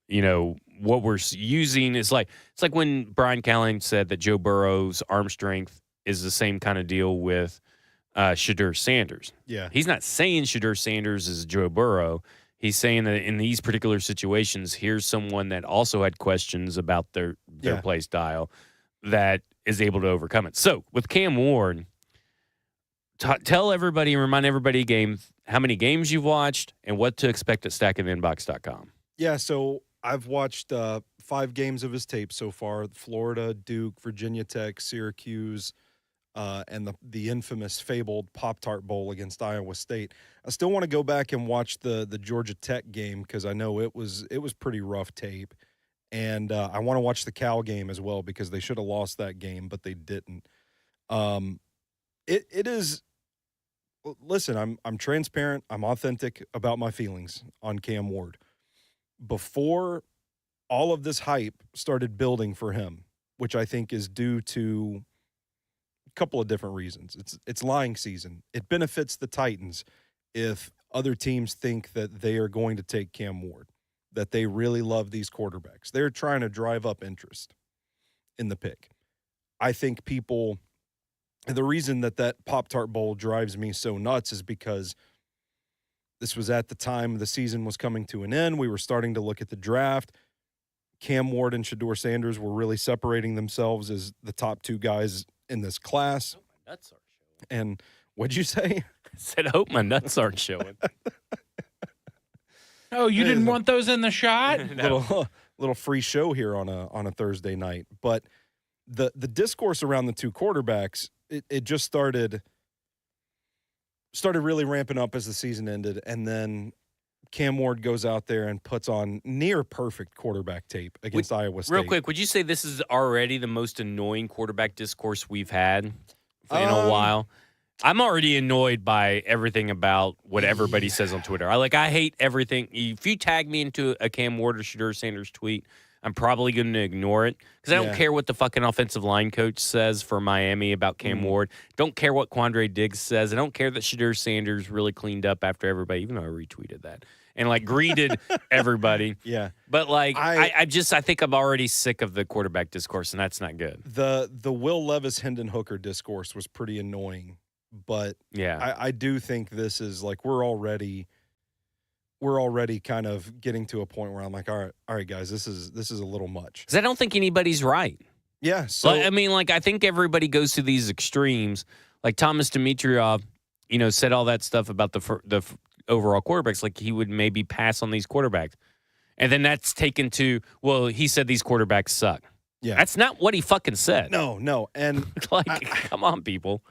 What we're using is it's like when Brian Callahan said that Joe Burrow's arm strength is the same kind of deal with Shadur Sanders. Yeah. He's not saying Shadur Sanders is Joe Burrow. He's saying that in these particular situations, here's someone that also had questions about their play style that is able to overcome it. So with Cam Ward, tell everybody and remind everybody how many games you've watched and what to expect at stackintheinbox.com. Yeah, so I've watched 5 games of his tape so far: Florida, Duke, Virginia Tech, Syracuse, and the infamous fabled Pop-Tart Bowl against Iowa State. I still want to go back and watch the Georgia Tech game, because I know it was pretty rough tape. And I want to watch the Cal game as well, because they should have lost that game, but they didn't. It is. Listen, I'm transparent. I'm authentic about my feelings on Cam Ward. Before all of this hype started building for him, which I think is due to a couple of different reasons. It's lying season. It benefits the Titans if other teams think that they are going to take Cam Ward, that they really love these quarterbacks. They're trying to drive up interest in the pick. I think people the reason that Pop-Tart Bowl drives me so nuts is because this was at the time the season was coming to an end. We were starting to look at the draft. Cam Ward and Shedeur Sanders were really separating themselves as the top two guys in this class. Hope my nuts aren't showing. And what'd you say? I said, hope my nuts aren't showing. Oh, you didn't want those in the shot? Little free show here on a Thursday night. But the discourse around the two quarterbacks, it just started really ramping up as the season ended, and then Cam Ward goes out there and puts on near perfect quarterback tape against Iowa State. Real quick, would you say this is already the most annoying quarterback discourse we've had in a while? I'm already annoyed by everything about what everybody says on Twitter. I hate everything. If you tag me into a Cam Ward or Shedeur Sanders tweet, I'm probably going to ignore it because I don't care what the fucking offensive line coach says for Miami about Cam Ward. Don't care what Quandre Diggs says. I don't care that Shedeur Sanders really cleaned up after everybody, even though I retweeted that and greeted everybody. Yeah, but I think I'm already sick of the quarterback discourse, and that's not good. The Will Levis Hendon Hooker discourse was pretty annoying, but yeah, I do think this is we're already kind of getting to a point where I'm like, all right, guys, this is a little much. Because I don't think anybody's right. Yeah. So I think everybody goes to these extremes. Like Thomas Dimitrov, said all that stuff about the overall quarterbacks. He would maybe pass on these quarterbacks, and then that's taken to, well, he said these quarterbacks suck. Yeah, that's not what he fucking said. No, and come on, people.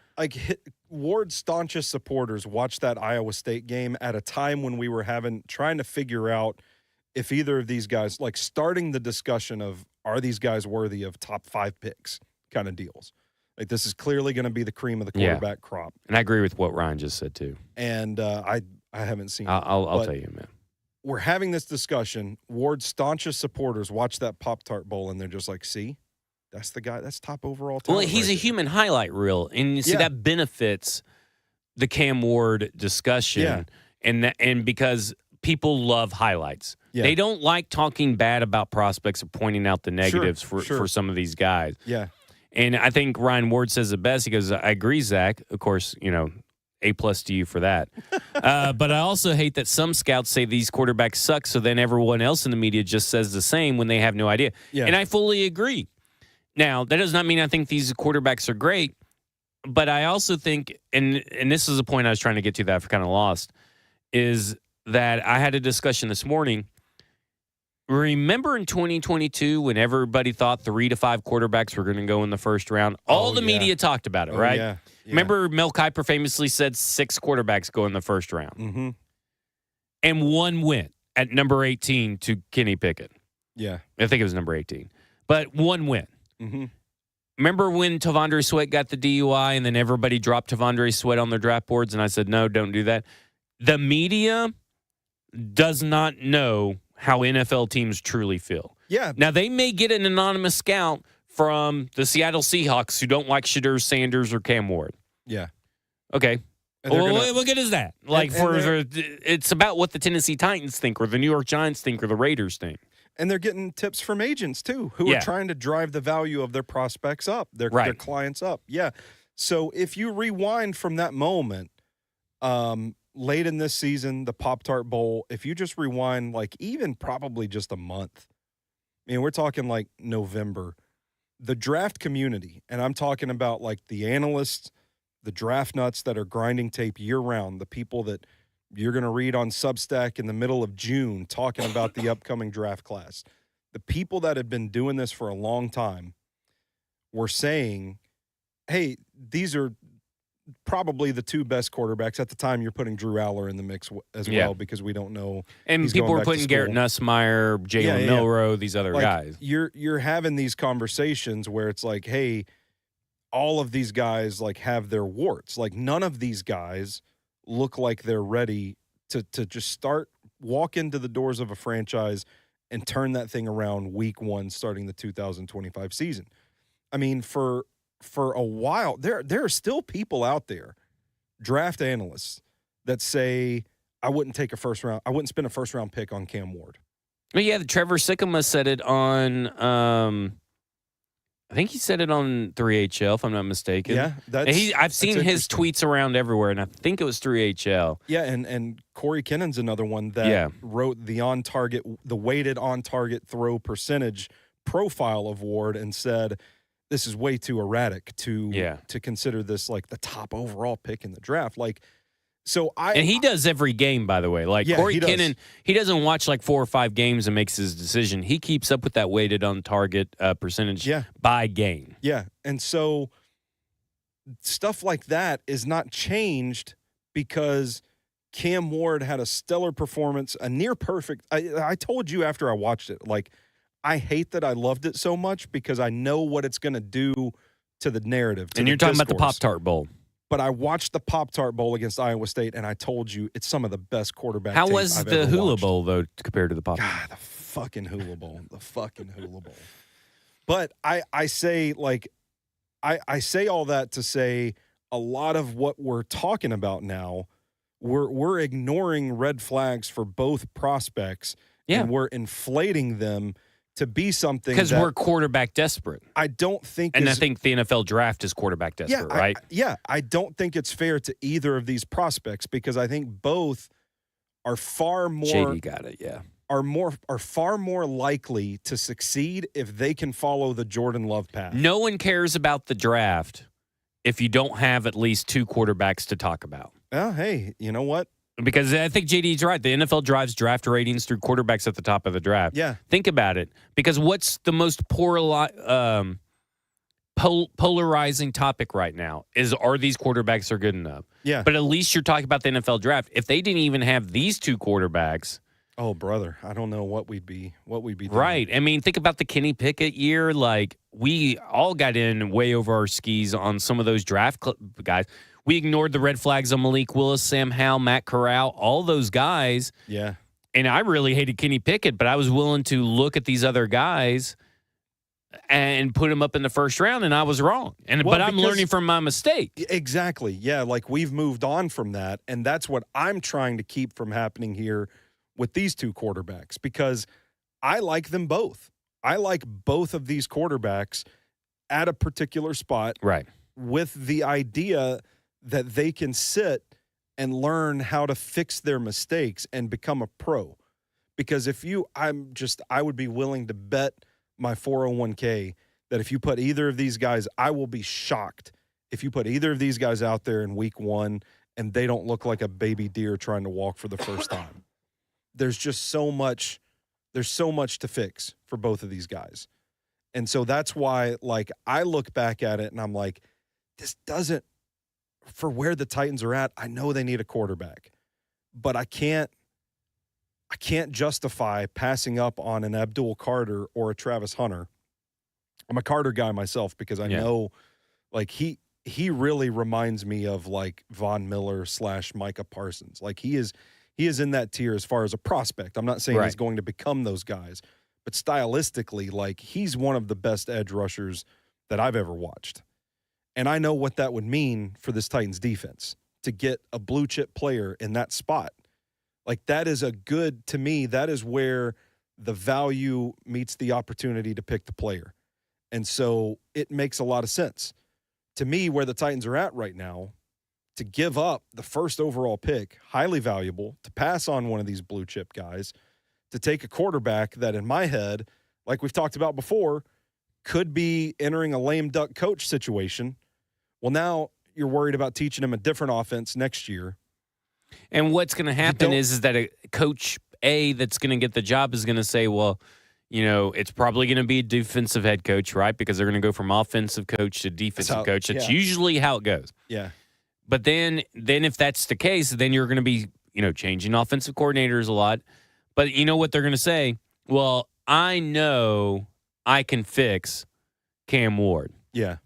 Ward's staunchest supporters watched that Iowa State game at a time when we were trying to figure out if either of these guys, starting the discussion of, are these guys worthy of top 5 picks kind of deals. This is clearly going to be the cream of the quarterback crop. And I agree with what Ryan just said too. And I haven't seen. I'll tell you, man. We're having this discussion. Ward's staunchest supporters watch that Pop-Tart Bowl, and they're just like, see? That's the guy. That's top overall talent. Well, he's a human highlight reel, and you see that benefits the Cam Ward discussion, and because people love highlights, they don't like talking bad about prospects or pointing out the negatives for some of these guys. Yeah, and I think Ryan Ward says it best. He goes, "I agree, Zach. Of course, A+ to you for that. But I also hate that some scouts say these quarterbacks suck, so then everyone else in the media just says the same when they have no idea. Yeah. And I fully agree. Now, that does not mean I think these quarterbacks are great, but I also think, and this is a point I was trying to get to that I've kind of lost, is that I had a discussion this morning. Remember in 2022 when everybody thought 3 to 5 quarterbacks were going to go in the first round? All the media talked about it, right? Yeah. Yeah. Remember Mel Kiper famously said 6 quarterbacks go in the first round. Mm-hmm. And one went at number 18 to Kenny Pickett. Yeah. I think it was number 18. But one went. Mm-hmm. Remember when Tavondre Sweat got the DUI and then everybody dropped Tavondre Sweat on their draft boards? And I said, no, don't do that. The media does not know how NFL teams truly feel. Yeah. Now, they may get an anonymous scout from the Seattle Seahawks who don't like Shedeur Sanders or Cam Ward. Yeah. Okay. Well, what good is that? It's about what the Tennessee Titans think or the New York Giants think or the Raiders think. And they're getting tips from agents, too, who are trying to drive the value of their prospects up, their clients up. Yeah. So if you rewind from that moment, late in this season, the Pop-Tart Bowl, if you just rewind, even probably just a month, we're talking November, the draft community, and I'm talking about the analysts, the draft nuts that are grinding tape year-round, the people that you're going to read on Substack in the middle of June talking about the upcoming draft class. The people that have been doing this for a long time were saying, hey, these are probably the 2 best quarterbacks. At the time, you're putting Drew Aller in the mix as well because we don't know. And people were putting Garrett Nussmeier, Jalen Milroe, these other guys. You're having these conversations where it's hey, all of these guys have their warts. None of these guys look like they're ready to just walk into the doors of a franchise and turn that thing around week 1 starting the 2025 season. For a while, there are still people out there, draft analysts, that say, I wouldn't spend a first round pick on Cam Ward. Well, yeah, Trevor Sikkema said it on I think he said it on 3HL, if I'm not mistaken. Yeah, I've seen his tweets around everywhere, and I think it was 3HL. Yeah, and Corey Kinnon's another one that wrote the weighted on-target throw percentage profile of Ward and said, this is way too erratic to consider this like the top overall pick in the draft. Like, and he does every game, by the way. Like Corey Kinnon, he doesn't watch like 4 or 5 games and makes his decision. He keeps up with that weighted on target percentage by game. Yeah, and so stuff like that is not changed because Cam Ward had a stellar performance, a near perfect. I told you after I watched it, like, I hate that I loved it so much because I know what it's going to do to the narrative. And you're talking about the Pop-Tart Bowl. But I watched the Pop-Tart Bowl against Iowa State, and I told you it's some of the best quarterback How tape was I've the ever Hula watched. Bowl, though, compared to the Pop-Tart? God, the fucking Hula Bowl. The fucking Hula Bowl. But I say, like, I say all that to say a lot of what we're talking about now, we're ignoring red flags for both prospects, and we're inflating them to be something because we're quarterback desperate. I don't think, and I think the NFL draft is quarterback desperate, right? I don't think it's fair to either of these prospects because I think both are far more. JD got it, are far more likely to succeed if they can follow the Jordan Love path. No one cares about the draft if you don't have at least 2 quarterbacks to talk about. Oh, hey, you know what? Because I think JD's right. The NFL drives draft ratings through quarterbacks at the top of the draft. Yeah. Think about it. Because what's the most polarizing topic right now are these quarterbacks are good enough? Yeah. But at least you're talking about the NFL draft. If they didn't even have these 2 quarterbacks. Oh, brother, I don't know what we'd be doing. Right. I mean, think about the Kenny Pickett year. Like, we all got in way over our skis on some of those draft guys. We ignored the red flags on Malik Willis, Sam Howell, Matt Corral, all those guys. Yeah. And I really hated Kenny Pickett, but I was willing to look at these other guys and put them up in the first round, and I was wrong. But I'm learning from my mistake. Exactly. Yeah, like we've moved on from that, and that's what I'm trying to keep from happening here with these 2 quarterbacks because I like them both. I like both of these quarterbacks at a particular spot. Right. With the idea that they can sit and learn how to fix their mistakes and become a pro. Because I would be willing to bet my 401k that if you put either of these guys, I will be shocked if you put either of these guys out there in week 1 and they don't look like a baby deer trying to walk for the first time. There's so much to fix for both of these guys. And so that's why, like, I look back at it and I'm like, this doesn't, for where the Titans are at, I know they need a quarterback, but I can't justify passing up on an Abdul Carter or a Travis Hunter. I'm a Carter guy myself because I know, like, he really reminds me of like Von Miller / Micah Parsons. Like he is in that tier as far as a prospect. I'm not saying he's going to become those guys, but stylistically, like, he's one of the best edge rushers that I've ever watched. And I know what that would mean for this Titans defense to get a blue chip player in that spot. Like, that is to me, that is where the value meets the opportunity to pick the player. And so it makes a lot of sense. To me, where the Titans are at right now, to give up the first overall pick, highly valuable, to pass on one of these blue chip guys, to take a quarterback that in my head, like we've talked about before, could be entering a lame duck coach situation. Well, now you're worried about teaching him a different offense next year. And what's going to happen is that a coach A that's going to get the job is going to say, well, you know, it's probably going to be a defensive head coach, right? Because they're going to go from offensive coach to defensive coach. That's usually how it goes. Yeah. But then if that's the case, then you're going to be, you know, changing offensive coordinators a lot. But you know what they're going to say? Well, I know I can fix Cam Ward. Yeah.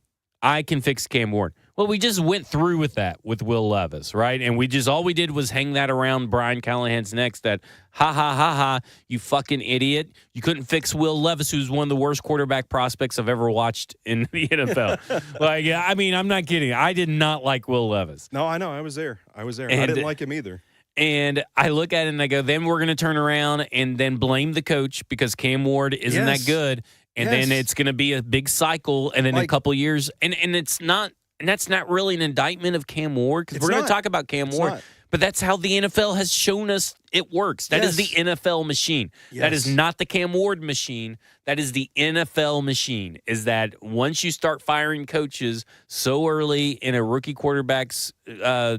I can fix Cam Ward. Well, we just went through with that with Will Levis, right? And all we did was hang that around Brian Callahan's neck that, ha, you fucking idiot. You couldn't fix Will Levis, who's one of the worst quarterback prospects I've ever watched in the NFL. Like, I mean, I'm not kidding. I did not like Will Levis. No, I know. I was there. And I didn't like him either. And I look at it and I go, then we're going to turn around and then blame the coach because Cam Ward isn't that good. and then it's going to be a big cycle, and then a couple years, and it's not, and that's not really an indictment of Cam Ward, because we're going to talk about Cam Ward, but that's how the NFL has shown us it works. That is the NFL machine. That is not the Cam Ward machine. That is the NFL machine, is that once you start firing coaches so early in a rookie quarterback's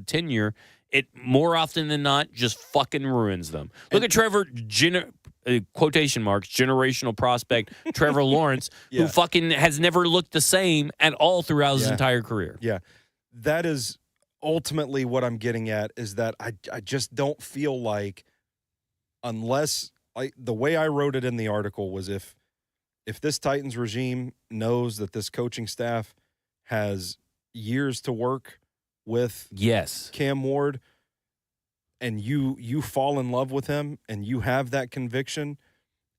tenure, it more often than not just fucking ruins them. Look at Trevor, quotation marks, generational prospect, Trevor Lawrence, who fucking has never looked the same at all throughout his entire career. Yeah. That is ultimately what I'm getting at, is that I just don't feel like, unless the way I wrote it in the article was, if this Titans regime knows that this coaching staff has years to work with Cam Ward, and you fall in love with him, and you have that conviction,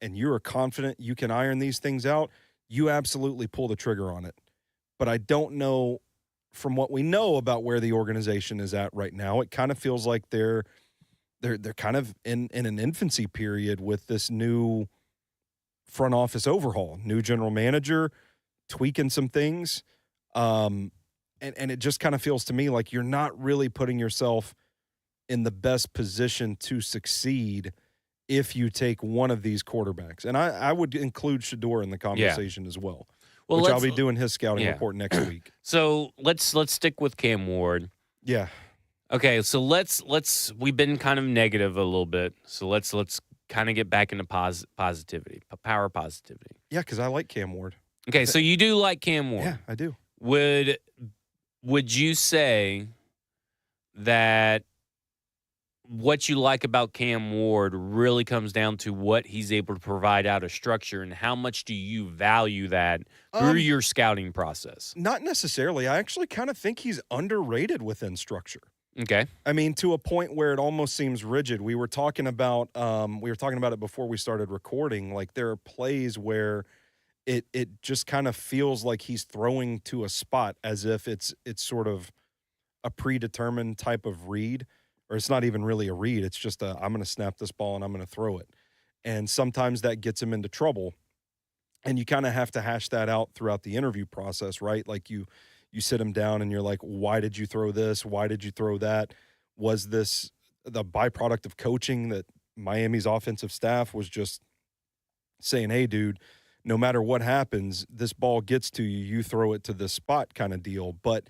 and you are confident you can iron these things out, you absolutely pull the trigger on it. But I don't know, from what we know about where the organization is at right now, it kind of feels like they're kind of in an infancy period with this new front office overhaul, new general manager, tweaking some things. And it just kind of feels to me like you're not really putting yourself in the best position to succeed if you take one of these quarterbacks. And I would include Shedeur in the conversation as well, which I'll be doing his scouting report next week. So let's stick with Cam Ward. Yeah. Okay, so let's we've been kind of negative a little bit. So let's kind of get back into positivity, power positivity. Yeah, because I like Cam Ward. Okay, so you do like Cam Ward. Yeah, I do. Would you say that what you like about Cam Ward really comes down to what he's able to provide out of structure, and how much do you value that through your scouting process? Not necessarily. I actually kind of think he's underrated within structure. Okay. I mean, to a point where it almost seems rigid. We were talking about it before we started recording. Like, there are plays where it just kind of feels like he's throwing to a spot, as if it's sort of a predetermined type of read, or it's not even really a read. It's just I'm going to snap this ball and I'm going to throw it. And sometimes that gets him into trouble. And you kind of have to hash that out throughout the interview process, right? Like you sit him down and you're like, why did you throw this? Why did you throw that? Was this the byproduct of coaching, that Miami's offensive staff was just saying, hey, dude, no matter what happens, this ball gets to you, you throw it to this spot kind of deal. But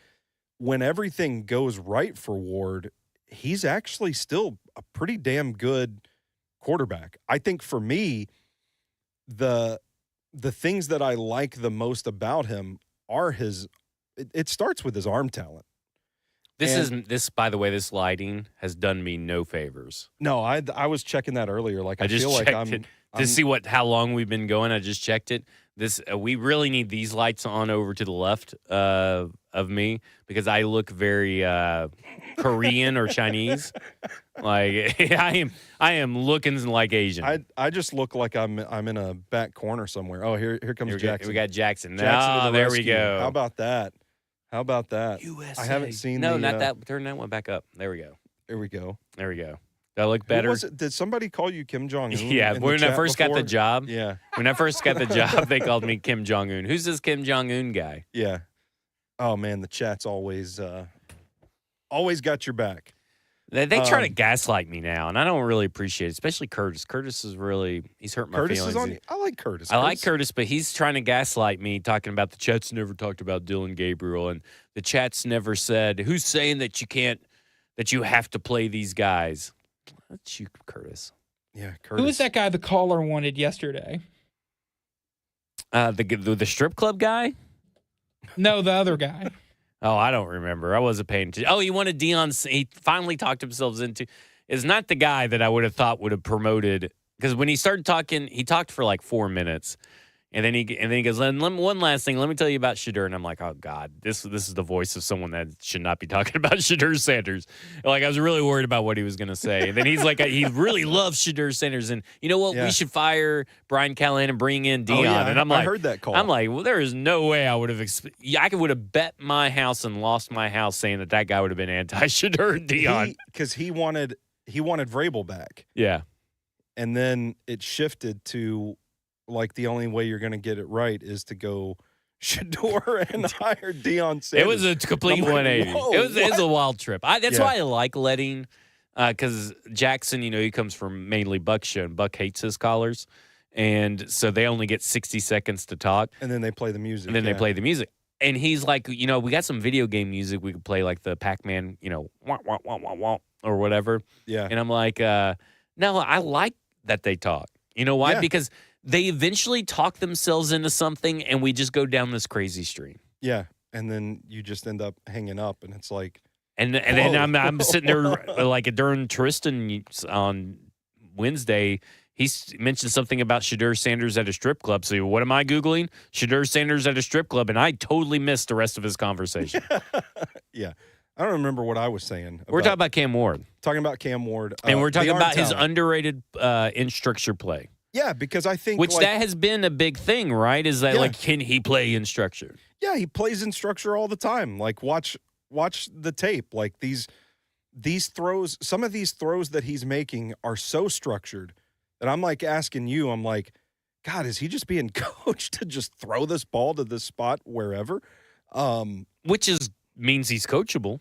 when everything goes right for Ward, he's actually still a pretty damn good quarterback. I think for me, the things that I like the most about him are it starts with his arm talent. This by the way, this lighting has done me no favors. No, I was checking that earlier. Like, I just feel checked like it to see how long we've been going. I just checked it. We really need these lights on over to the left of me, because I look very Korean or Chinese. Like, I am looking like Asian. I just look like I'm in a back corner somewhere. Oh, here comes Jackson. We got Jackson. Jackson there we go. How about that? USA. I haven't seen not that. Turn that one back up. There we go. There we go. Do I look better? Who was it? Did somebody call you Kim Jong-un? Yeah, when I first got the job. Yeah. When I first got the job, they called me Kim Jong-un. Who's this Kim Jong-un guy? Yeah. Oh, man, the chat's always got your back. They try to gaslight me now, and I don't really appreciate it, especially Curtis. Curtis is really, he's hurt my feelings. I like Curtis. I like Curtis, but he's trying to gaslight me, talking about the chat's never talked about Dylan Gabriel, and the chat's never said, who's saying that you have to play these guys? That's you, Curtis. Yeah, Curtis. Who was that guy the caller wanted yesterday? The strip club guy? No, the other guy. Oh, I don't remember. I wasn't paying attention. Oh, he wanted Deion. He finally talked himself into. Is not the guy that I would have thought would have promoted, because when he started talking, he talked for like 4 minutes, and then he goes, one last thing. Let me tell you about Shedeur, and I'm like, oh God, this is the voice of someone that should not be talking about Shedeur Sanders. Like, I was really worried about what he was going to say. And then he's like, he really loves Shedeur Sanders, and you know what? Yeah. We should fire Brian Callahan and bring in Deion. Yeah, and I'm like, I heard that call. I'm like, well, there is no way I would have. I would have bet my house and lost my house saying that guy would have been anti-Shedeur and Deion, because he wanted Vrabel back. Yeah, and then it shifted to like the only way you're going to get it right is to go Shador and hire Deion Sanders. It was a complete I'm like, 180. whoa, It was a wild trip. That's Yeah. why I like letting, because Jackson, he comes from mainly Buck show, and Buck hates his callers, and so they only get 60 seconds to talk, And then they play the music. and then they play the music. And he's like, we got some video game music. We could play like the Pac-Man, wah, wah, wah, wah, wah, or whatever. Yeah. And I'm like, no, I like that they talk. You know why? Yeah. Because they eventually talk themselves into something, and we just go down this crazy stream. Yeah. And then you just end up hanging up, and it's like, And then I'm sitting there like during Tristan on Wednesday. He mentioned something about Shador Sanders at a strip club. So what am I Googling? Shador Sanders at a strip club. And I totally missed the rest of his conversation. yeah. I don't remember what I was saying. We're talking about Cam Ward. Talking about Cam Ward. And we're talking the arm about his talent. underrated in structure play. Yeah, because I think Which that has been a big thing, right? Is that Yeah. can he play in structure? Yeah, he plays in structure all the time. Like watch the tape. Like these throws, some of these throws that he's making are so structured that I'm like asking you, I'm like, God, is he just being coached to just throw this ball to this spot wherever? Which means he's coachable.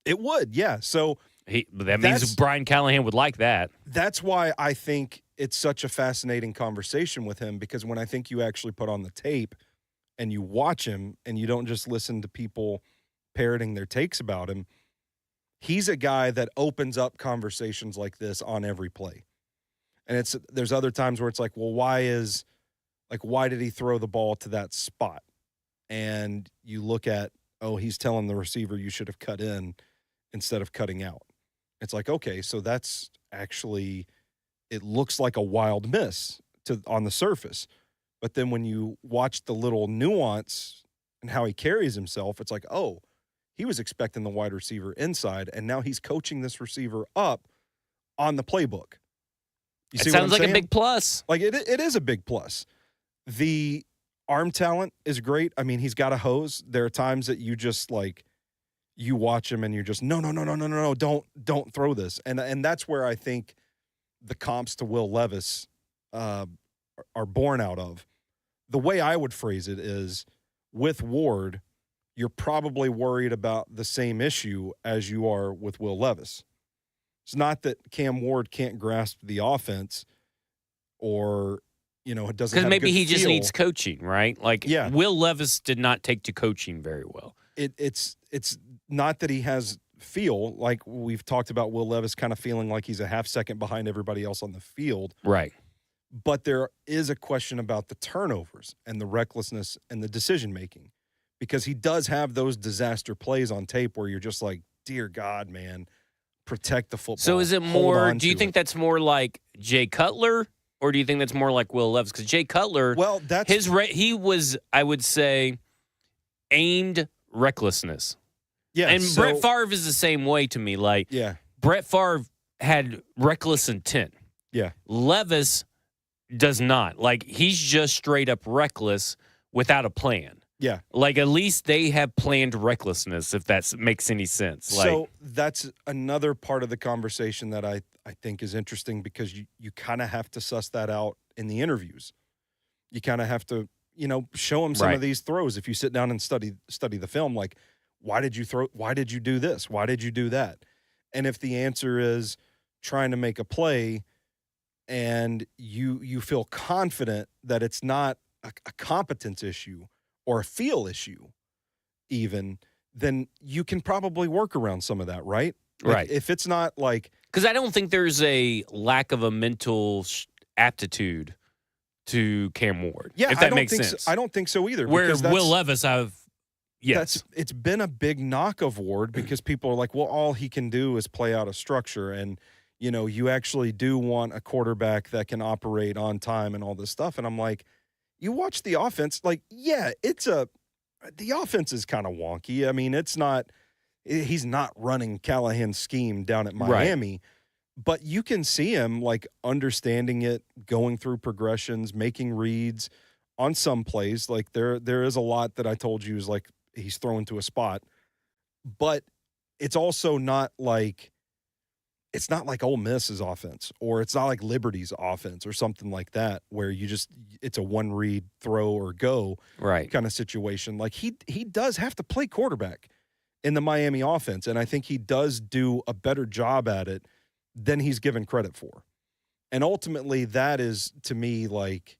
It would, yeah. So That means Brian Callahan would like that. that's why I think it's such a fascinating conversation with him, because when I think you actually put on the tape and you watch him and you don't just listen to people parroting their takes about him, he's a guy that opens up conversations like this on every play. And there's other times where it's like, well, why did he throw the ball to that spot? And you look at, he's telling the receiver you should have cut in instead of cutting out. It's like, okay, so that's actually, it looks like a wild miss on the surface. But then when you watch the little nuance and how he carries himself, it's like, he was expecting the wide receiver inside, and now he's coaching this receiver up on the playbook. You It see sounds what I'm like saying? a big plus. Like it is a big plus. The arm talent is great. I mean, he's got a hose. There are times that you just like, you watch him and you're just, no, don't throw this. And that's where I think the comps to Will Levis are born out of. The way I would phrase it is, with Ward, you're probably worried about the same issue as you are with Will Levis. It's not that Cam Ward can't grasp the offense or, it doesn't Because have maybe good he just feel. needs coaching, right? Like, Yeah. Will Levis did not take to coaching very well. It's not that he has feel, like we've talked about Will Levis kind of feeling like he's a half second behind everybody else on the field. Right. But there is a question about the turnovers and the recklessness and the decision making, because he does have those disaster plays on tape where you're just like, dear God, man, protect the football. So is it Hold more, on do you to think it. that's more like Jay Cutler, or do you think that's more like Will Levis? Because Jay Cutler, Well, that's he was, I would say, aimed recklessness. yeah. And so, Brett Favre is the same way to me. Like, yeah, Brett Favre had reckless intent. yeah, Levis does not. Like, he's just straight up reckless without a plan. yeah. Like, at least they have planned recklessness, if that makes any sense. Like, So that's another part of the conversation that I think is interesting, because you kind of have to suss that out in the interviews. You kind of have to, show him some Right. of these throws. If you sit down and study the film, like, why did you throw? Why did you do this? Why did you do that? And if the answer is trying to make a play, and you feel confident that it's not a competence issue or a feel issue even, then you can probably work around some of that, right? Like, Right. if it's not like, because I don't think there's a lack of a mental aptitude to Cam Ward. yeah, if I that don't makes think sense. So, I don't think so either. Where because Will Levis, yes. it's been a big knock of Ward, because people are like, well, all he can do is play out a structure, and you actually do want a quarterback that can operate on time and all this stuff. And I'm like, you watch the offense, like, yeah, the offense is kind of wonky. I mean, he's not running Callahan's scheme down at Miami, but you can see him like understanding it, going through progressions, making reads on some plays. Like there is a lot that I told you is like he's thrown to a spot, but it's also not like it's not like Ole Miss's offense, or it's not like Liberty's offense or something like that, where it's a one read throw or go kind of situation. Like he does have to play quarterback in the Miami offense, and I think he does do a better job at it than he's given credit for. And ultimately, that is, to me, like,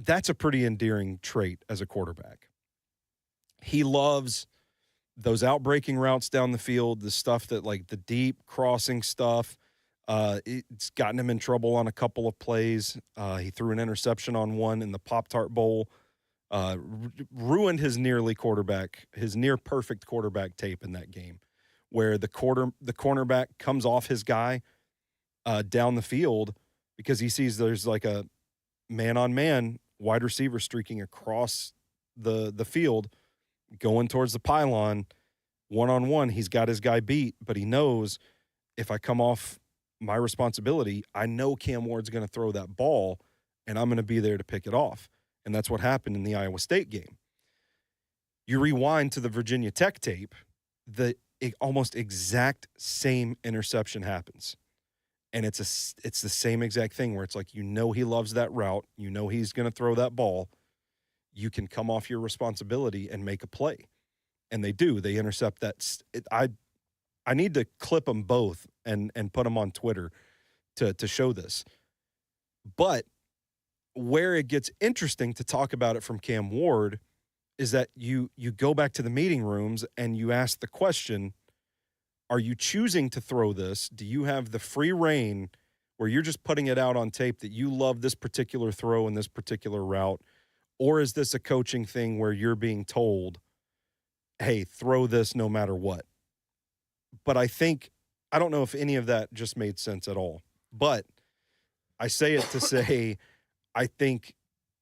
that's a pretty endearing trait as a quarterback. He loves those outbreaking routes down the field, the stuff that, like, the deep crossing stuff. It's gotten him in trouble on a couple of plays. He threw an interception on one in the Pop-Tart Bowl. Ruined his near perfect quarterback tape in that game, where the cornerback comes off his guy down the field because he sees there's like a man-on-man wide receiver streaking across the field, going towards the pylon, one-on-one. He's got his guy beat, but he knows, if I come off my responsibility, I know Cam Ward's going to throw that ball, and I'm going to be there to pick it off. And that's what happened in the Iowa State game. You rewind to the Virginia Tech tape, the almost exact same interception happens. And it's the same exact thing, where it's like, you know, he loves that route. You know he's going to throw that ball. You can come off your responsibility and make a play. And they do. They intercept that. I need to clip them both and put them on Twitter to show this. But where it gets interesting to talk about it from Cam Ward is that you go back to the meeting rooms and you ask the question, are you choosing to throw this? Do you have the free reign where you're just putting it out on tape that you love this particular throw and this particular route? Or is this a coaching thing where you're being told, hey, throw this no matter what? But I don't know if any of that just made sense at all. But I say it to say, I think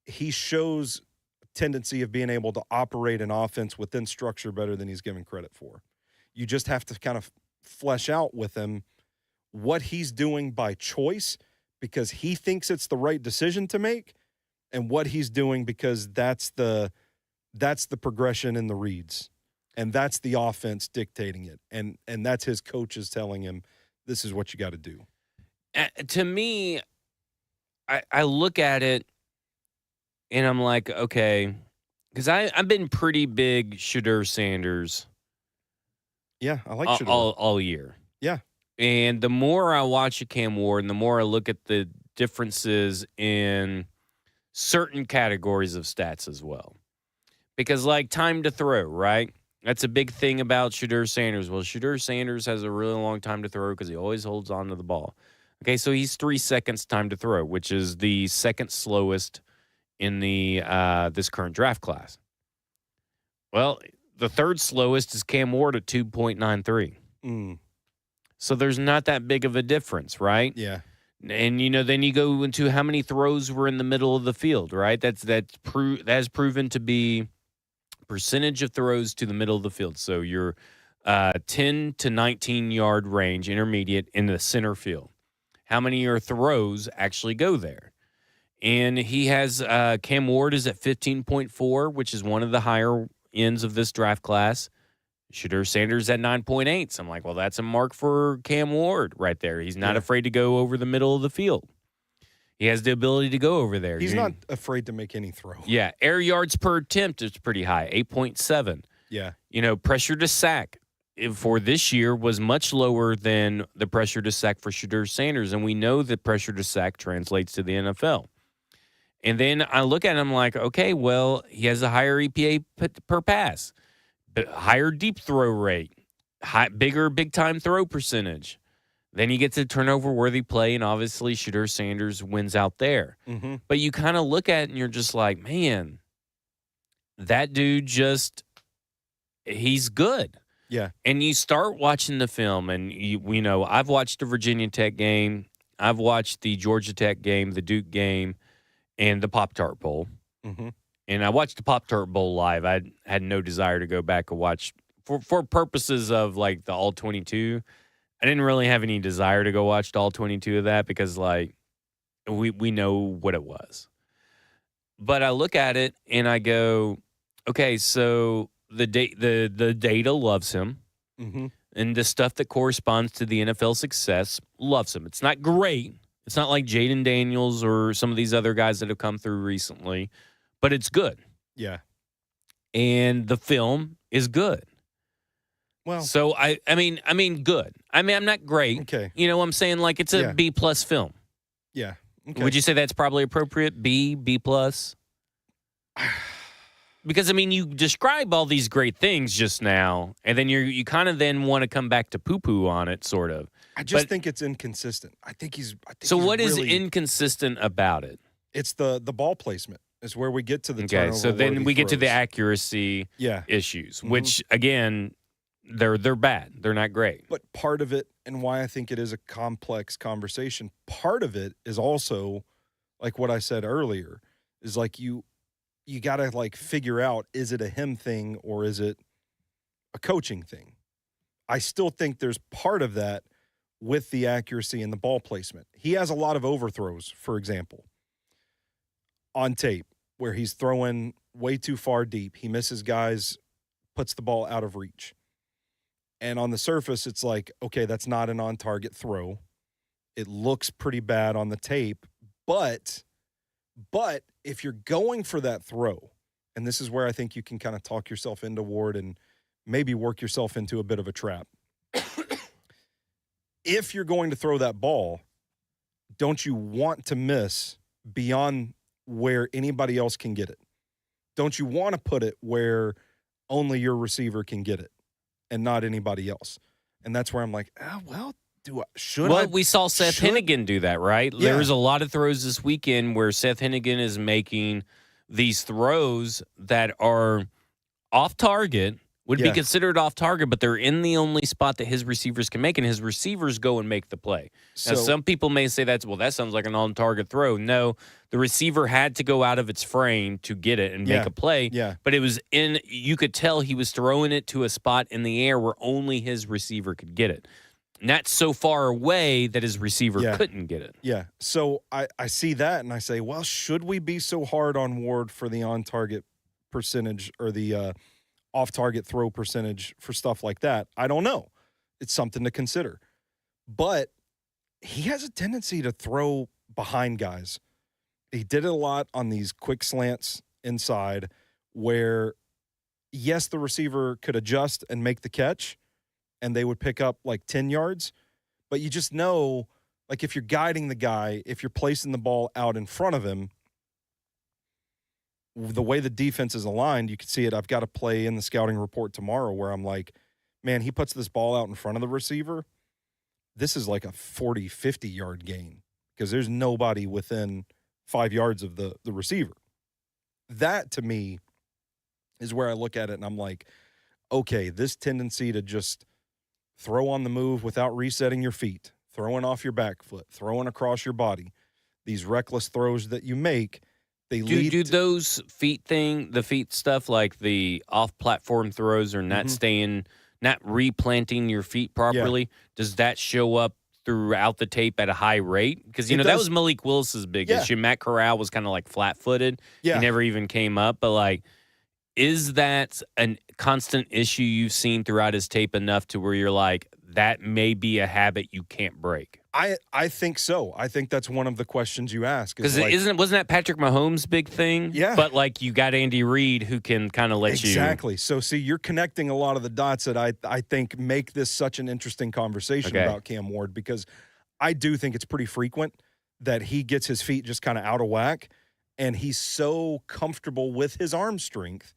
he shows a tendency of being able to operate an offense within structure better than he's given credit for. You just have to kind of flesh out with him what he's doing by choice because he thinks it's the right decision to make, and what he's doing because that's the progression in the reads. And that's the offense dictating it. And that's his coaches telling him, this is what you got to do. To me, I look at it and I'm like, okay, because I've been pretty big Shedeur Sanders. Yeah, I like Shedeur. All year. Yeah. And the more I watch Cam Ward and the more I look at the differences in certain categories of stats as well. Because, like, time to throw, right? That's a big thing about Shedeur Sanders. Well, Shedeur Sanders has a really long time to throw because he always holds on to the ball. Okay, so he's 3 seconds time to throw, which is the second slowest in the this current draft class. Well, the third slowest is Cam Ward at 2.93. So there's not that big of a difference, right? Yeah. And, you know, then you go into how many throws were in the middle of the field, right? That has proven to be percentage of throws to the middle of the field. So your 10 to 19-yard range, intermediate, in the center field. How many of your throws actually go there? And he has Cam Ward is at 15.4, which is one of the higher ends of this draft class. Shedeur Sanders at 9.8. So I'm like, well, that's a mark for Cam Ward right there. He's not afraid to go over the middle of the field. He has the ability to go over there. He's not afraid to make any throw. Yeah. Air yards per attempt is pretty high, 8.7. Yeah. You know, pressure to sack for this year was much lower than the pressure to sack for Shedeur Sanders. And we know that pressure to sack translates to the NFL. And then I look at him like, okay, well, he has a higher EPA per pass, higher deep throw rate, bigger big-time throw percentage. Then you get to turnover-worthy play, and obviously Shedeur Sanders wins out there. Mm-hmm. But you kind of look at it, and you're just like, man, that dude he's good. Yeah. And you start watching the film, and you know, I've watched the Virginia Tech game. I've watched the Georgia Tech game, the Duke game, and the Pop-Tart Bowl. Mm-hmm. And I watched the Pop-Tart Bowl live. I had no desire to go back and watch for purposes of like the All 22. I didn't really have any desire to go watch the All 22 of that because like we know what it was. But I look at it and I go, okay, so the data loves him. Mm-hmm. and the stuff that corresponds to the NFL success, loves him. It's not great. It's not like Jaden Daniels or some of these other guys that have come through recently, but it's good. Yeah. And the film is good. Well, so I mean, good. I mean, I'm not great. Okay. You know what I'm saying? Like, it's a B+ film. Yeah. Okay. Would you say that's probably appropriate? B+? Because, I mean, you describe all these great things just now, and then you kind of then want to come back to poo-poo on it, sort of. I just think it's inconsistent. I think he's what is really inconsistent about it? It's the ball placement is where we get to the Okay, turnover. so then we get to the throws. accuracy issues, which, again, they're bad. They're not great. But part of it, and why I think it is a complex conversation, part of it is also, like what I said earlier, is like you got to like figure out, is it a him thing or is it a coaching thing? I still think there's part of that with the accuracy and the ball placement. He has a lot of overthrows, for example, on tape where he's throwing way too far deep. He misses guys, puts the ball out of reach. And on the surface, it's like, okay, that's not an on-target throw. It looks pretty bad on the tape, but if you're going for that throw, and this is where I think you can kind of talk yourself into Ward and maybe work yourself into a bit of a trap. If you're going to throw that ball, don't you want to miss beyond where anybody else can get it? Don't you want to put it where only your receiver can get it and not anybody else? And that's where I'm like, we saw Seth Hennigan do that, right? Yeah. There was a lot of throws this weekend where Seth Hennigan is making these throws that are off target, would be considered off target, but they're in the only spot that his receivers can make, and his receivers go and make the play. Now, some people may say that sounds like an on-target throw. No, the receiver had to go out of its frame to get it and make a play, but it was you could tell he was throwing it to a spot in the air where only his receiver could get it. Not so far away that his receiver couldn't get it. Yeah. So I see that and I say, well, should we be so hard on Ward for the on-target percentage or the off-target throw percentage for stuff like that? I don't know. It's something to consider. But he has a tendency to throw behind guys. He did it a lot on these quick slants inside where, yes, the receiver could adjust and make the catch, and they would pick up like 10 yards. But you just know, like if you're guiding the guy, if you're placing the ball out in front of him, the way the defense is aligned, you can see it. I've got a play in the scouting report tomorrow where I'm like, man, he puts this ball out in front of the receiver. This is like a 40, 50-yard gain because there's nobody within 5 yards of the receiver. That, to me, is where I look at it and I'm like, okay, this tendency to just throw on the move without resetting your feet, throwing off your back foot, throwing across your body, these reckless throws that you make, they lead do those the feet stuff, like the off-platform throws or not not replanting your feet properly, does that show up throughout the tape at a high rate? Because, that was Malik Willis's big issue. Matt Corral was kind of like flat-footed. He never even came up. But, like, is that a constant issue you've seen throughout his tape enough to where you're like, that may be a habit you can't break? I think so. I think that's one of the questions you ask. Because wasn't that Patrick Mahomes' big thing? Yeah. But, like, you got Andy Reid who can kind of let you. Exactly. So, see, you're connecting a lot of the dots that I think make this such an interesting conversation about Cam Ward, because I do think it's pretty frequent that he gets his feet just kind of out of whack, and he's so comfortable with his arm strength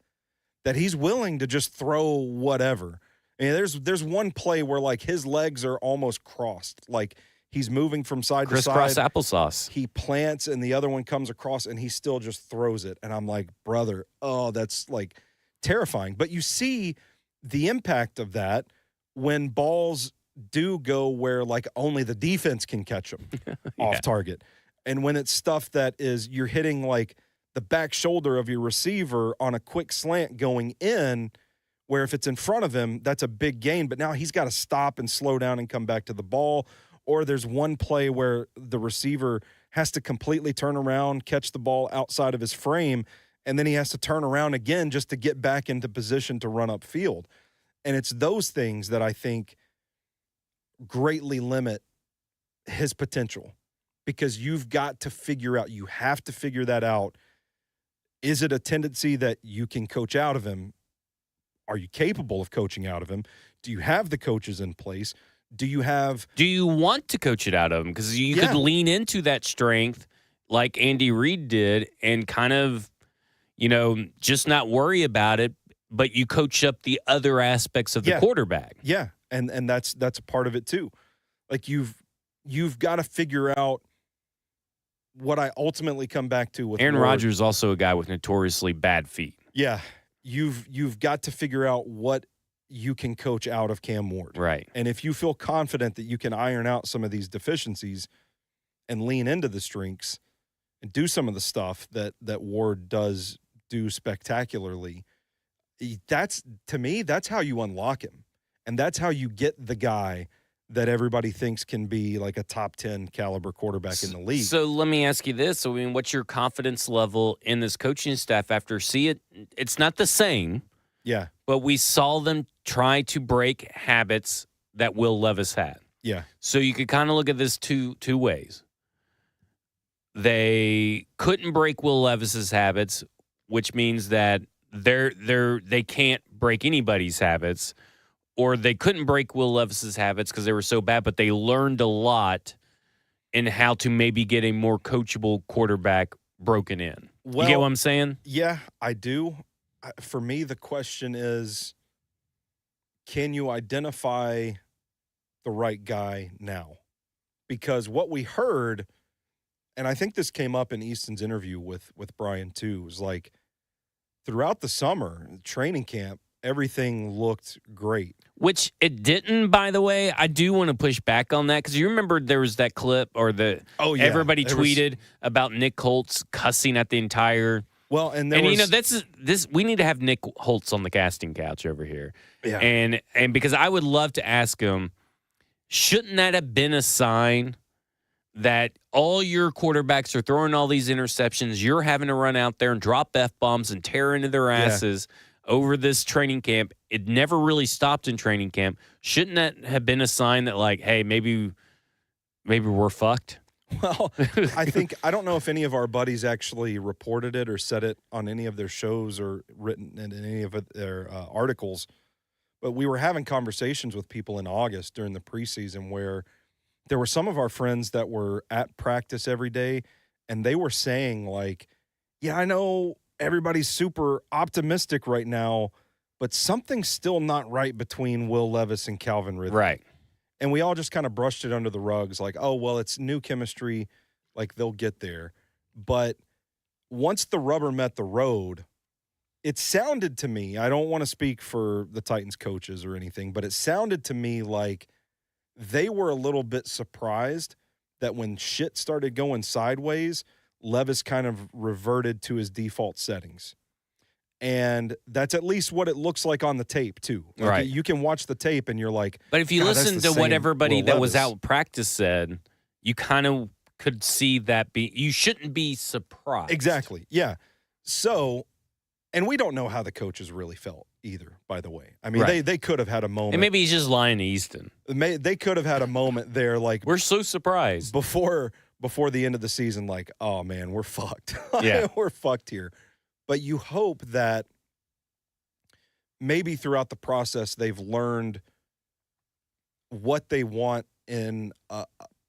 that he's willing to just throw whatever. And there's one play where, like, his legs are almost crossed. Like, he's moving from side to side. Crisscross applesauce. He plants, and the other one comes across, and he still just throws it. And I'm like, brother, that's, like, terrifying. But you see the impact of that when balls do go where, like, only the defense can catch them off target. And when it's stuff that is you're hitting, like, the back shoulder of your receiver on a quick slant going in, where if it's in front of him, that's a big gain. But now he's got to stop and slow down and come back to the ball. Or there's one play where the receiver has to completely turn around, catch the ball outside of his frame, and then he has to turn around again just to get back into position to run upfield. And it's those things that I think greatly limit his potential, because you've got to figure out, you have to figure that out. Is it a tendency that you can coach out of him? Are you capable of coaching out of him? Do you have the coaches in place? Do you want to coach it out of him? Because you could lean into that strength like Andy Reid did and kind of, just not worry about it, but you coach up the other aspects of the quarterback. Yeah, and that's a part of it too. Like you've got to figure out what I ultimately come back to with Aaron Ward. Rodgers is also a guy with notoriously bad feet. Yeah, you've got to figure out what you can coach out of Cam Ward. Right. And if you feel confident that you can iron out some of these deficiencies and lean into the strengths and do some of the stuff that Ward does do spectacularly, to me, that's how you unlock him. And that's how you get the guy that everybody thinks can be like a top 10 caliber quarterback in the league. So let me ask you this. What's your confidence level in this coaching staff after it's not the same. Yeah. But we saw them try to break habits that Will Levis had. Yeah. So you could kind of look at this two ways. They couldn't break Will Levis's habits, which means that they can't break anybody's habits, or they couldn't break Will Levis's habits because they were so bad, but they learned a lot in how to maybe get a more coachable quarterback broken in. Well, you get what I'm saying? Yeah, I do. For me, the question is, can you identify the right guy now? Because what we heard, and I think this came up in Easton's interview with Brian too, was like throughout the summer, training camp, everything looked great. Which it didn't, by the way. I do want to push back on that because you remember there was that clip everybody tweeted about Nick Holtz cussing at the entire. Well, and this we need to have Nick Holtz on the casting couch over here. Yeah. And because I would love to ask him, shouldn't that have been a sign that all your quarterbacks are throwing all these interceptions, you're having to run out there and drop F-bombs and tear into their asses over this training camp? It never really stopped in training camp. Shouldn't that have been a sign that, like, hey, maybe we're fucked? Well, I don't know if any of our buddies actually reported it or said it on any of their shows or written in any of their articles, but we were having conversations with people in August during the preseason where there were some of our friends that were at practice every day, and they were saying, like, yeah, I know everybody's super optimistic right now, but something's still not right between Will Levis and Calvin Ridley. Right. And we all just kind of brushed it under the rugs like, oh, well, it's new chemistry. Like, they'll get there. But once the rubber met the road, it sounded to me, I don't want to speak for the Titans coaches or anything, but it sounded to me like they were a little bit surprised that when shit started going sideways, Levis kind of reverted to his default settings. And that's at least what it looks like on the tape, too. Like, right. You can watch the tape and you're like, but if you listen to what everybody that was out practice said, you kind of could see that you shouldn't be surprised. Exactly. Yeah. So, and we don't know how the coaches really felt either, by the way. I mean, they could have had a moment. And maybe he's just lying to Easton. They could have had a moment there, like, we're so surprised. Before the end of the season, like, oh, man, we're fucked. Yeah. We're fucked here. But you hope that maybe throughout the process they've learned what they want in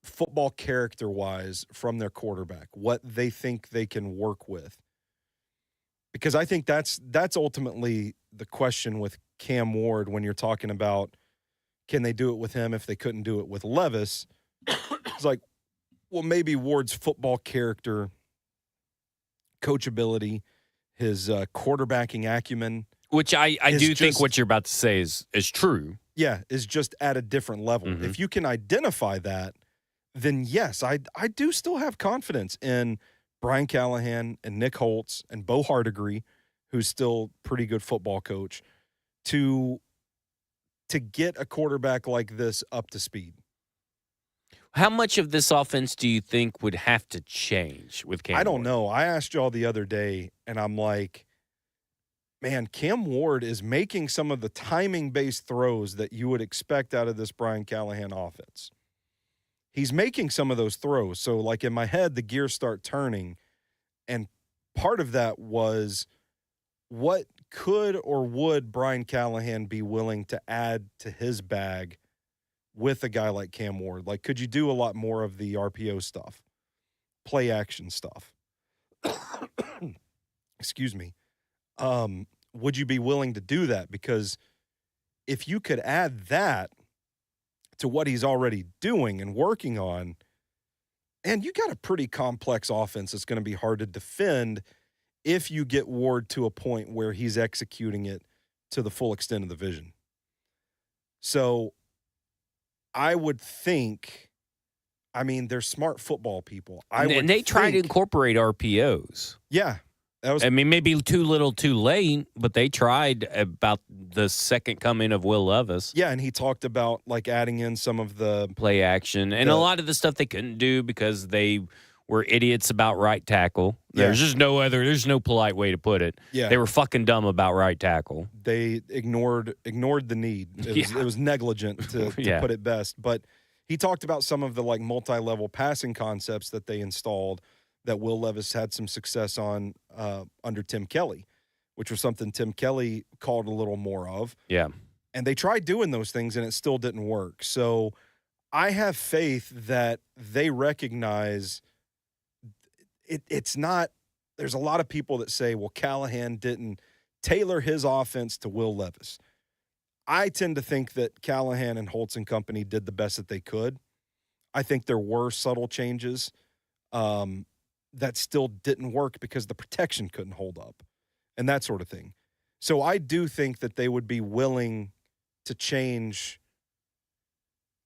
football character-wise from their quarterback, what they think they can work with. Because I think that's ultimately the question with Cam Ward when you're talking about can they do it with him if they couldn't do it with Levis. It's like, well, maybe Ward's football character, coachability, his quarterbacking acumen. Which I do think what you're about to say is true. Yeah, is just at a different level. Mm-hmm. If you can identify that, then yes, I do still have confidence in Brian Callahan and Nick Holtz and Bo Hardigree, who's still pretty good football coach, to get a quarterback like this up to speed. How much of this offense do you think would have to change with Cam? I don't know. I asked y'all the other day, and I'm like, man, Cam Ward is making some of the timing-based throws that you would expect out of this Brian Callahan offense. He's making some of those throws. So, like, in my head, the gears start turning. And part of that was, what could or would Brian Callahan be willing to add to his bag with a guy like Cam Ward? Like, could you do a lot more of the RPO stuff, play action stuff? Excuse me. Would you be willing to do that? Because if you could add that to what he's already doing and working on, and you got a pretty complex offense that's going to be hard to defend if you get Ward to a point where he's executing it to the full extent of the vision. So I would think, I mean, they're smart football people. And they try to incorporate RPOs. Yeah. I mean, maybe too little, too late, but they tried about the second coming of Will Levis. Yeah, and he talked about, like, adding in some of the play action and a lot of the stuff they couldn't do because they were idiots about right tackle. Yeah. There's no polite way to put it. Yeah. They were fucking dumb about right tackle. They ignored the need. It was negligent to put it best. But he talked about some of the, like, multi-level passing concepts that they installed that Will Levis had some success on under Tim Kelly, which was something Tim Kelly called a little more of. Yeah. And they tried doing those things, and it still didn't work. So I have faith that they recognize it's not – there's a lot of people that say, well, Callahan didn't tailor his offense to Will Levis. I tend to think that Callahan and Holtz and company did the best that they could. I think there were subtle changes that still didn't work because the protection couldn't hold up and that sort of thing. So I do think that they would be willing to change.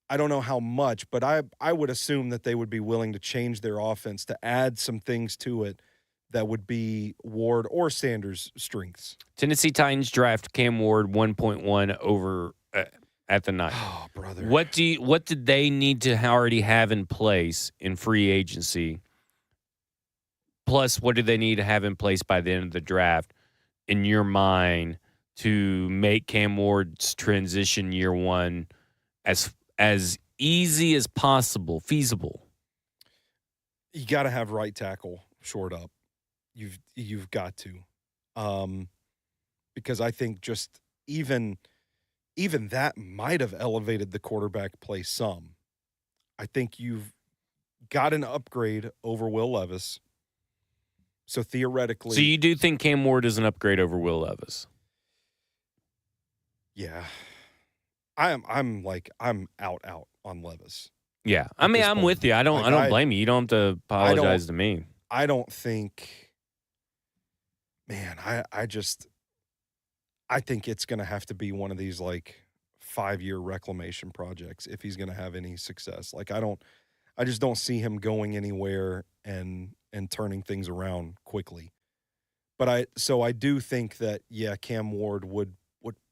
I don't know how much, but I would assume that they would be willing to change their offense to add some things to it that would be Ward or Sanders' strengths. Tennessee Titans draft Cam Ward 1.1 over at the 9. Oh, brother. What did they need to already have in place in free agency? Plus, what do they need to have in place by the end of the draft, in your mind, to make Cam Ward's transition year one as easy as possible, feasible? You got to have right tackle shored up. You've got to, because I think just even that might have elevated the quarterback play some. I think you've got an upgrade over Will Levis. So theoretically, so you do think Cam Ward is an upgrade over Will Levis? Yeah, I'm out on Levis. Yeah, I mean, I'm with you. I don't blame you. You don't have to apologize to me. I don't think, man. I think it's going to have to be one of these, like, 5-year reclamation projects if he's going to have any success. Like, I just don't see him going anywhere and turning things around quickly. But I do think that, yeah, Cam Ward would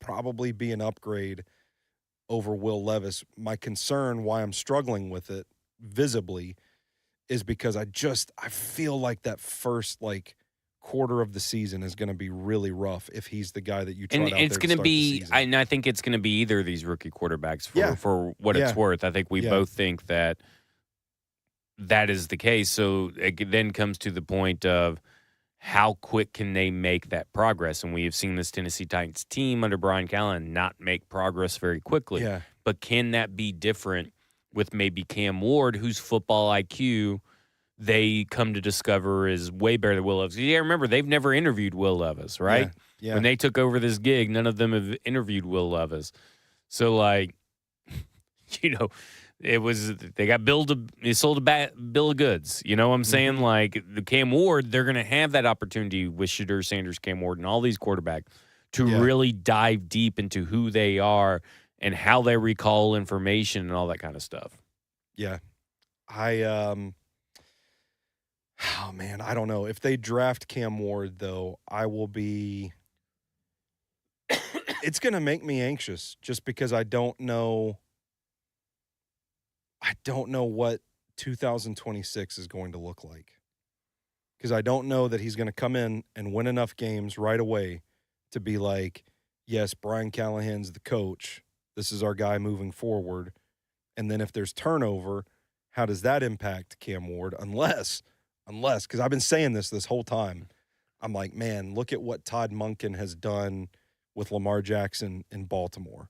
probably be an upgrade over Will Levis. My concern, why I'm struggling with it visibly, is because I feel like that first, like, quarter of the season is going to be really rough if he's the guy that you trot out there it's going to be, and I think it's going to be either of these rookie quarterbacks for what it's worth. I think we both think that is the case. So it then comes to the point of how quick can they make that progress? And we have seen this Tennessee Titans team under Brian Callahan not make progress very quickly. Yeah. But can that be different with maybe Cam Ward, whose football IQ they come to discover is way better than Will Levis? Yeah, remember, they've never interviewed Will Levis, right? Yeah. When they took over this gig, none of them have interviewed Will Levis. So, like, they sold a bill of goods. You know what I'm saying? Mm-hmm. Like, the Cam Ward, they're going to have that opportunity with Shadur Sanders, Cam Ward, and all these quarterbacks to really dive deep into who they are and how they recall information and all that kind of stuff. Yeah. Oh, man, I don't know. If they draft Cam Ward, though, I will be – it's going to make me anxious just because I don't know what 2026 is going to look like. Because I don't know that he's going to come in and win enough games right away to be like, yes, Brian Callahan's the coach. This is our guy moving forward. And then if there's turnover, how does that impact Cam Ward? Unless, because I've been saying this whole time, I'm like, man, look at what Todd Monken has done with Lamar Jackson in Baltimore.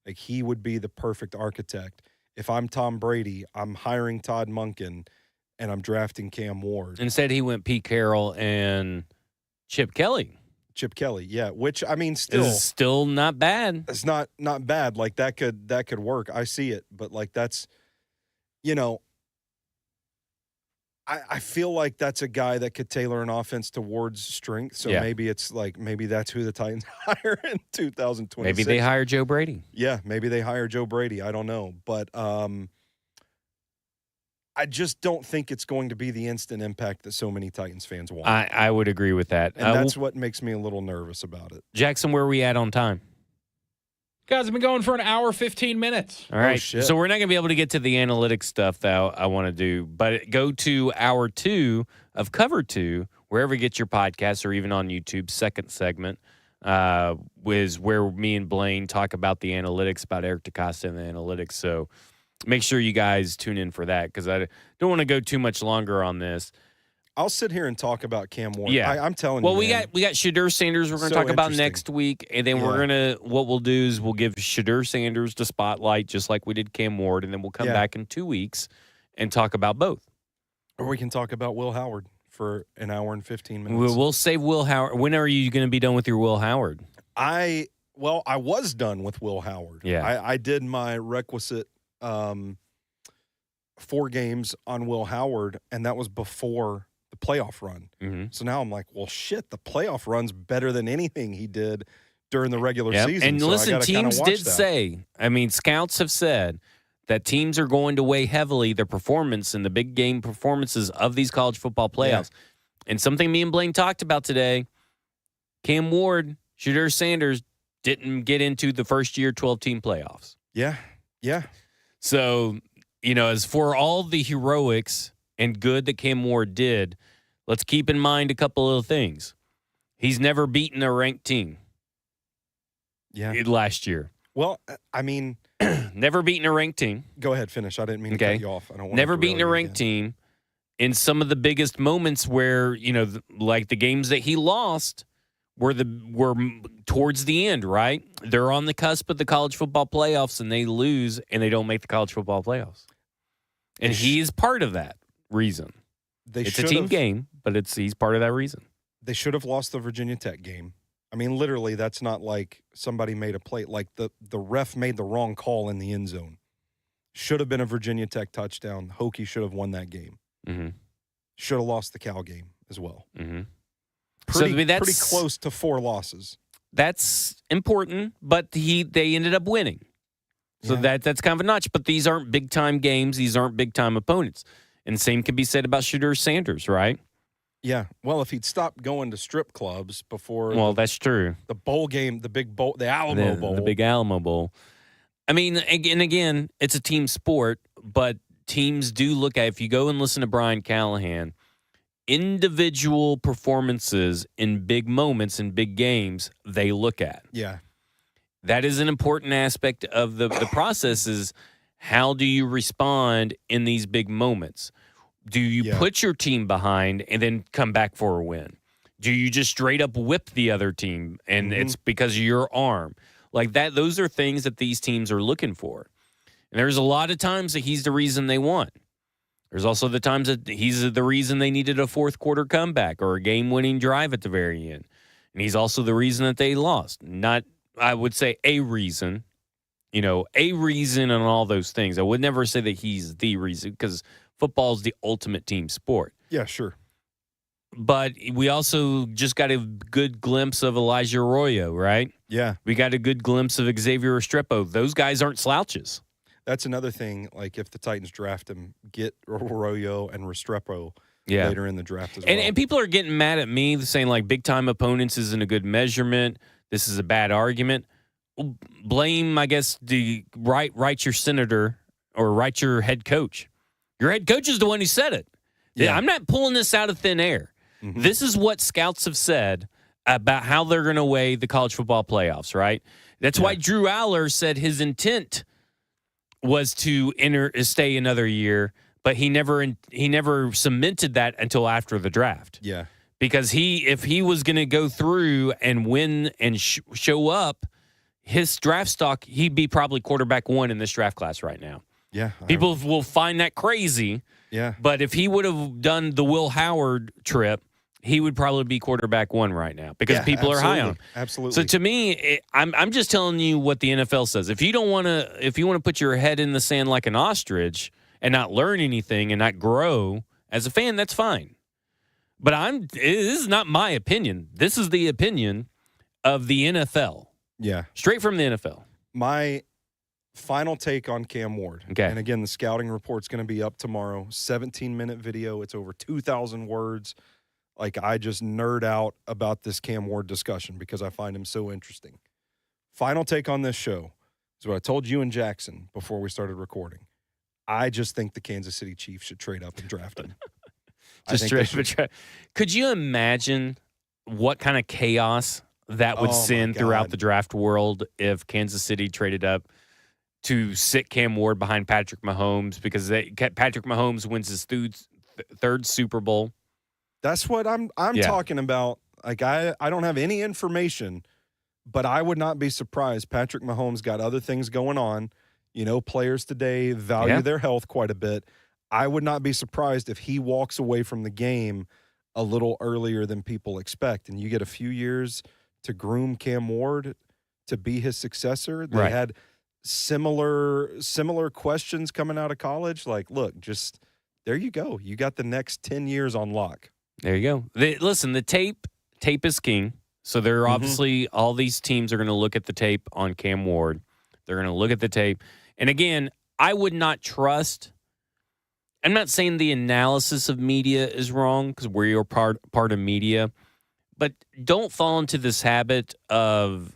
Like, he would be the perfect architect. If I'm Tom Brady, I'm hiring Todd Monken and I'm drafting Cam Ward. Instead, he went Pete Carroll and Chip Kelly. Chip Kelly, yeah, which I mean, still not bad. It's not bad. Like that could work. I see it, but like that's, I feel like that's a guy that could tailor an offense towards strength. So maybe it's like maybe that's who the Titans hire in 2026. Maybe they hire Joe Brady. Yeah, maybe they hire Joe Brady. I don't know, but I just don't think it's going to be the instant impact that so many Titans fans want. I would agree with that. And that's what makes me a little nervous about it. Jackson, where are we at on time? Guys, I've been going for an hour, 15 minutes. All right. So we're not going to be able to get to the analytics stuff that I want to do, but go to hour 2 of Cover 2, wherever you get your podcasts or even on YouTube, second segment, was where me and Blaine talk about the analytics, about Eric DeCosta and the analytics. So make sure you guys tune in for that because I don't want to go too much longer on this. I'll sit here and talk about Cam Ward. Yeah, I'm telling you. Well, we got Shadur Sanders. We're going to talk about next week, and then what we'll do is we'll give Shadur Sanders the spotlight, just like we did Cam Ward, and then we'll come back in 2 weeks and talk about both. Or we can talk about Will Howard for an hour and 15 minutes. We'll save Will Howard. When are you going to be done with your Will Howard? I was done with Will Howard. Yeah, I did my requisite 4 games on Will Howard, and that was before the playoff run. Mm-hmm. So now I'm like, well, shit, the playoff run's better than anything he did during the regular season. And so listen, teams did say, scouts have said that teams are going to weigh heavily their performance in the big game performances of these college football playoffs. Yeah. And something me and Blaine talked about today, Cam Ward, Shadur Sanders didn't get into the first year 12-team playoffs. Yeah. So, as for all the heroics and good that Cam Ward did, let's keep in mind a couple of things. He's never beaten a ranked team. Yeah. Last year. Well, I mean, never beaten a ranked team. Go ahead, finish. I didn't mean to cut you off. I don't want never beaten a ranked team. In some of the biggest moments where, like the games that he lost were towards the end, right? They're on the cusp of the college football playoffs and they lose and they don't make the college football playoffs. And he is part of that reason. It's a team game, but he's part of that reason. They should have lost the Virginia Tech game. I mean, literally, that's not like somebody made a play. Like the ref made the wrong call in the end zone. Should have been a Virginia Tech touchdown. Hokie should have won that game. Mm-hmm. Should have lost the Cal game as well. Mm-hmm. Pretty close to 4 losses. That's important, but they ended up winning. So that's kind of a notch. But these aren't big-time games. These aren't big-time opponents. And same can be said about Shadur Sanders, right? Yeah. Well, if he'd stopped going to strip clubs before that's true. The bowl game, the big bowl, the Alamo Bowl. The big Alamo Bowl. I mean, again, it's a team sport, but teams do look at, if you go and listen to Brian Callahan, individual performances in big moments, in big games, they look at. Yeah. That is an important aspect of the process is how do you respond in these big moments? Do you put your team behind and then come back for a win? Do you just straight up whip the other team and it's because of your arm? Like that, those are things that these teams are looking for. And there's a lot of times that he's the reason they won. There's also the times that he's the reason they needed a fourth quarter comeback or a game-winning drive at the very end. And he's also the reason that they lost. Not, I would say, a reason. A reason and all those things. I would never say that he's the reason because football is the ultimate team sport. Yeah, sure. But we also just got a good glimpse of Elijah Arroyo, right? Yeah. We got a good glimpse of Xavier Restrepo. Those guys aren't slouches. That's another thing. Like if the Titans draft him, get Arroyo and Restrepo later in the draft as well. And people are getting mad at me saying like big time opponents isn't a good measurement. This is a bad argument. Blame, I guess, write your senator or write your head coach. Your head coach is the one who said it. Yeah. I'm not pulling this out of thin air. Mm-hmm. This is what scouts have said about how they're going to weigh the college football playoffs, right? That's why Drew Aller said his intent was to stay another year, but he never cemented that until after the draft. Yeah. Because if he was going to go through and win and show up, his draft stock, he'd be probably quarterback 1 in this draft class right now. Yeah. People will find that crazy. Yeah. But if he would have done the Will Howard trip, he would probably be quarterback 1 right now because people are high on him. Absolutely. So to me, I'm just telling you what the NFL says. If you want to put your head in the sand like an ostrich and not learn anything and not grow as a fan, that's fine. But this is not my opinion. This is the opinion of the NFL. Yeah. Straight from the NFL. My final take on Cam Ward. Okay. And again, the scouting report's going to be up tomorrow. 17-minute video. It's over 2,000 words. Like, I just nerd out about this Cam Ward discussion because I find him so interesting. Final take on this show is what I told you and Jackson before we started recording. I just think the Kansas City Chiefs should trade up and draft him. Could you imagine what kind of chaos that would send throughout the draft world if Kansas City traded up to sit Cam Ward behind Patrick Mahomes because Patrick Mahomes wins his third Super Bowl? That's what I'm talking about. Like, I don't have any information, but I would not be surprised. Patrick Mahomes got other things going on. You know, players today value their health quite a bit. I would not be surprised if he walks away from the game a little earlier than people expect. And you get a few years to groom Cam Ward to be his successor. They had similar questions coming out of college. Like, look, just there you go. You got the next 10 years on lock. There you go. Listen, the tape is king. So they're obviously all these teams are going to look at the tape on Cam Ward. They're going to look at the tape. And again, I would not trust. I'm not saying the analysis of media is wrong because we're part of media, but don't fall into this habit of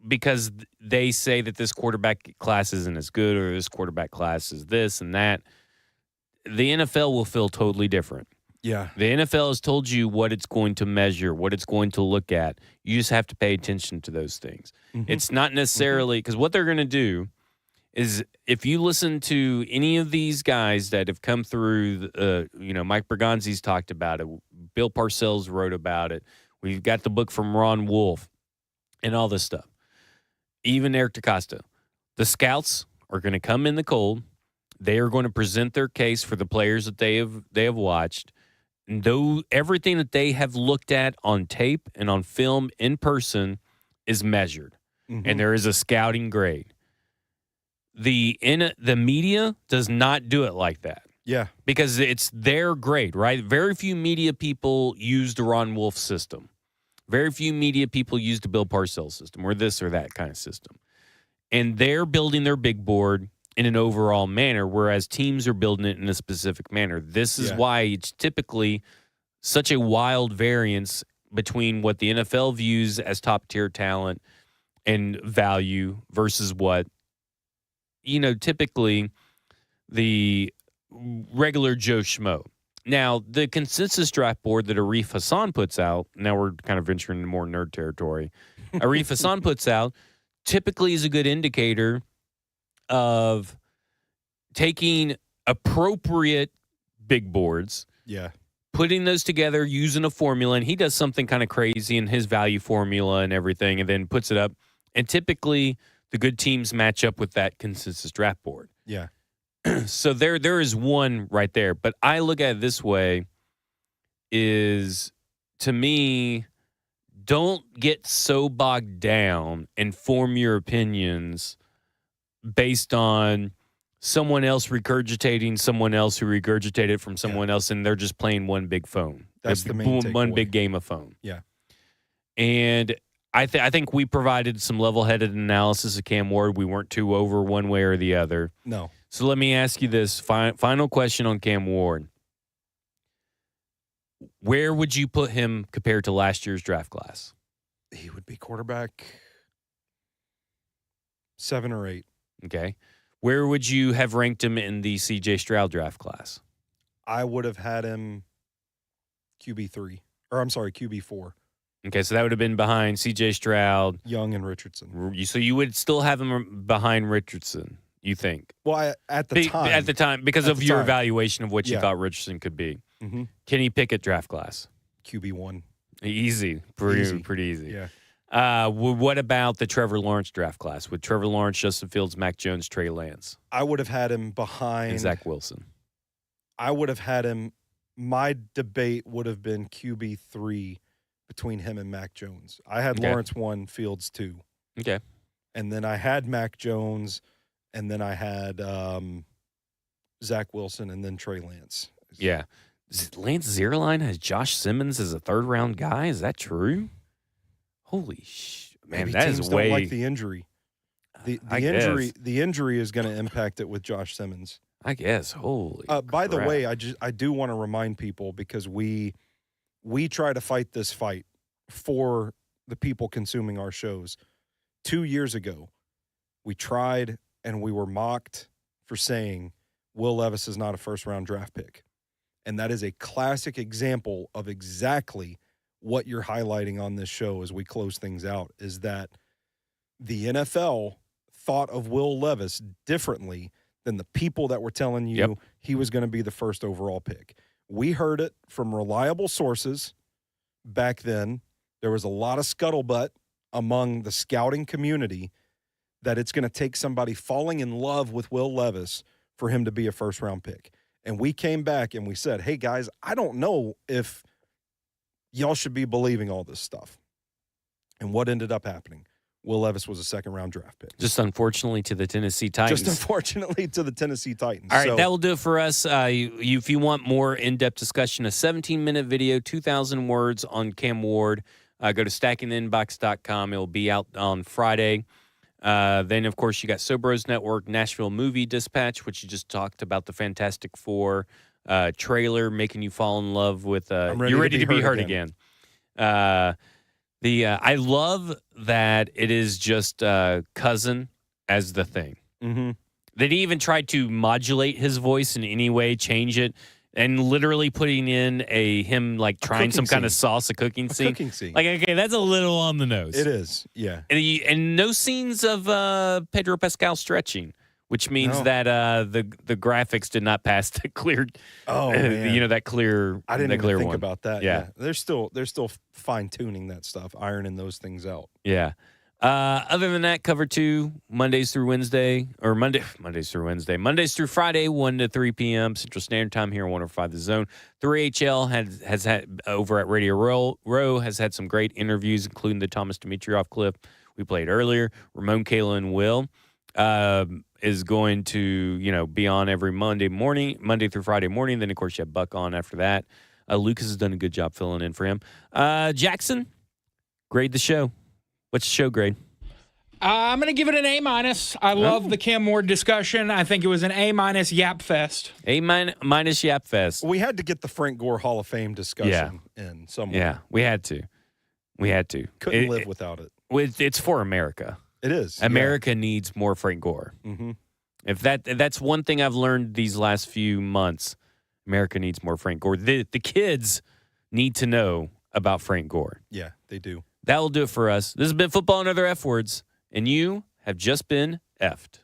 because they say that this quarterback class isn't as good or this quarterback class is this and that. The NFL will feel totally different. Yeah. The NFL has told you what it's going to measure, what it's going to look at. You just have to pay attention to those things. It's not necessarily because what they're going to do is if you listen to any of these guys that have come through, Mike Bergonzi's talked about it. Bill Parcells wrote about it. We've got the book from Ron Wolf and all this stuff. Even Eric DaCosta. The scouts are going to come in the cold. They are going to present their case for the players that they have watched. And though everything that they have looked at on tape and on film in person is measured. And there is a scouting grade. The media does not do it like that. Yeah. Because it's their grade, right? Very few media people use the Ron Wolf system. Very few media people use the Bill Parcells system or this or that kind of system. And they're building their big board in an overall manner, whereas teams are building it in a specific manner. This is why it's typically such a wild variance between what the NFL views as top-tier talent and value versus what typically the regular Joe Schmo. Now, the consensus draft board that Arif Hassan puts out, now we're kind of venturing into more nerd territory, Arif Hassan puts out, typically is a good indicator of taking appropriate big boards, putting those together, using a formula, and he does something kind of crazy in his value formula and everything, and then puts it up. And typically, the good teams match up with that consensus draft board. Yeah. So there is one right there. But I look at it this way is, to me, don't get so bogged down and form your opinions based on someone else regurgitating someone else who regurgitated from someone else, and they're just playing one big phone. That's the main one big game of phone. Yeah. And I think we provided some level-headed analysis of Cam Ward. We weren't too over one way or the other. No. So let me ask you this final question on Cam Ward. Where would you put him compared to last year's draft class? He would be quarterback 7 or 8. Okay. Where would you have ranked him in the C.J. Stroud draft class? I would have had him QB3. Or, I'm sorry, QB4. Okay, so that would have been behind C.J. Stroud, Young, and Richardson. So you would still have him behind Richardson, you think? Well, at the time, because of your evaluation of what you thought Richardson could be. Mm-hmm. Kenny Pickett draft class. QB1. Easy. Pretty easy. Yeah. What about the Trevor Lawrence draft class? With Trevor Lawrence, Justin Fields, Mac Jones, Trey Lance? I would have had him behind. And Zach Wilson. I would have had him. My debate would have been QB3 between him and Mac Jones. I had Lawrence 1, Fields 2. Okay. And then I had Mac Jones, and then I had Zach Wilson, and then Trey Lance. Yeah. Lance Zierlein has Josh Simmons as a third-round guy? Is that true? Holy man, Maybe that teams is way. Don't like the injury. The injury is going to impact it with Josh Simmons. I guess. Holy. By the way, I do want to remind people, because we try to fight this fight for the people consuming our shows. 2 years ago, we tried and we were mocked for saying Will Levis is not a first-round draft pick. And that is a classic example of exactly what you're highlighting on this show as we close things out, is that the NFL thought of Will Levis differently than the people that were telling you he was going to be the first overall pick. We heard it from reliable sources back then. There was a lot of scuttlebutt among the scouting community that it's going to take somebody falling in love with Will Levis for him to be a first-round pick. And we came back and we said, hey, guys, I don't know if y'all should be believing all this stuff. And what ended up happening? Will Levis was a second-round draft pick. Just unfortunately to the Tennessee Titans. All right, that will do it for us. If you want more in-depth discussion, a 17-minute video, 2,000 words on Cam Ward, go to stackinginbox.com. It will be out on Friday. Then, of course, you got Sobros Network, Nashville Movie Dispatch, which you just talked about, the Fantastic Four trailer, making you fall in love with You're Ready to Be Hurt Again. I love that it is just Cousin as the thing. Mm-hmm. They didn't even try to modulate his voice in any way, change it, and literally putting in him like trying some kind of sauce, a cooking scene. Like, okay, that's a little on the nose. It is, yeah. And no scenes of Pedro Pascal stretching, which means that the graphics did not pass the clear. Oh, man. That clear. I didn't even think one. about that. Yeah, they're still fine tuning that stuff, ironing those things out. Yeah. Other than that, cover 2 Mondays through Friday, 1 to 3 p.m. Central Standard Time here on 105 The Zone. 3HL has had over at Radio Row has had some great interviews, including the Thomas Dimitrioff clip we played earlier. Ramon, Kayla, and Will is going to be on every Monday through Friday morning. Then of course you have Buck on after that. Lucas has done a good job filling in for him. Jackson, grade the show. What's the show grade? I'm going to give it an A-. I love the Cam Ward discussion. I think it was an A- Yap Fest. A- Yap Fest. We had to get the Frank Gore Hall of Fame discussion in somewhere. Yeah, we had to. Couldn't live without it. It's for America. It is. America needs more Frank Gore. Mm-hmm. If that's one thing I've learned these last few months, America needs more Frank Gore. The kids need to know about Frank Gore. Yeah, they do. That will do it for us. This has been Football and Other F Words, and you have just been effed.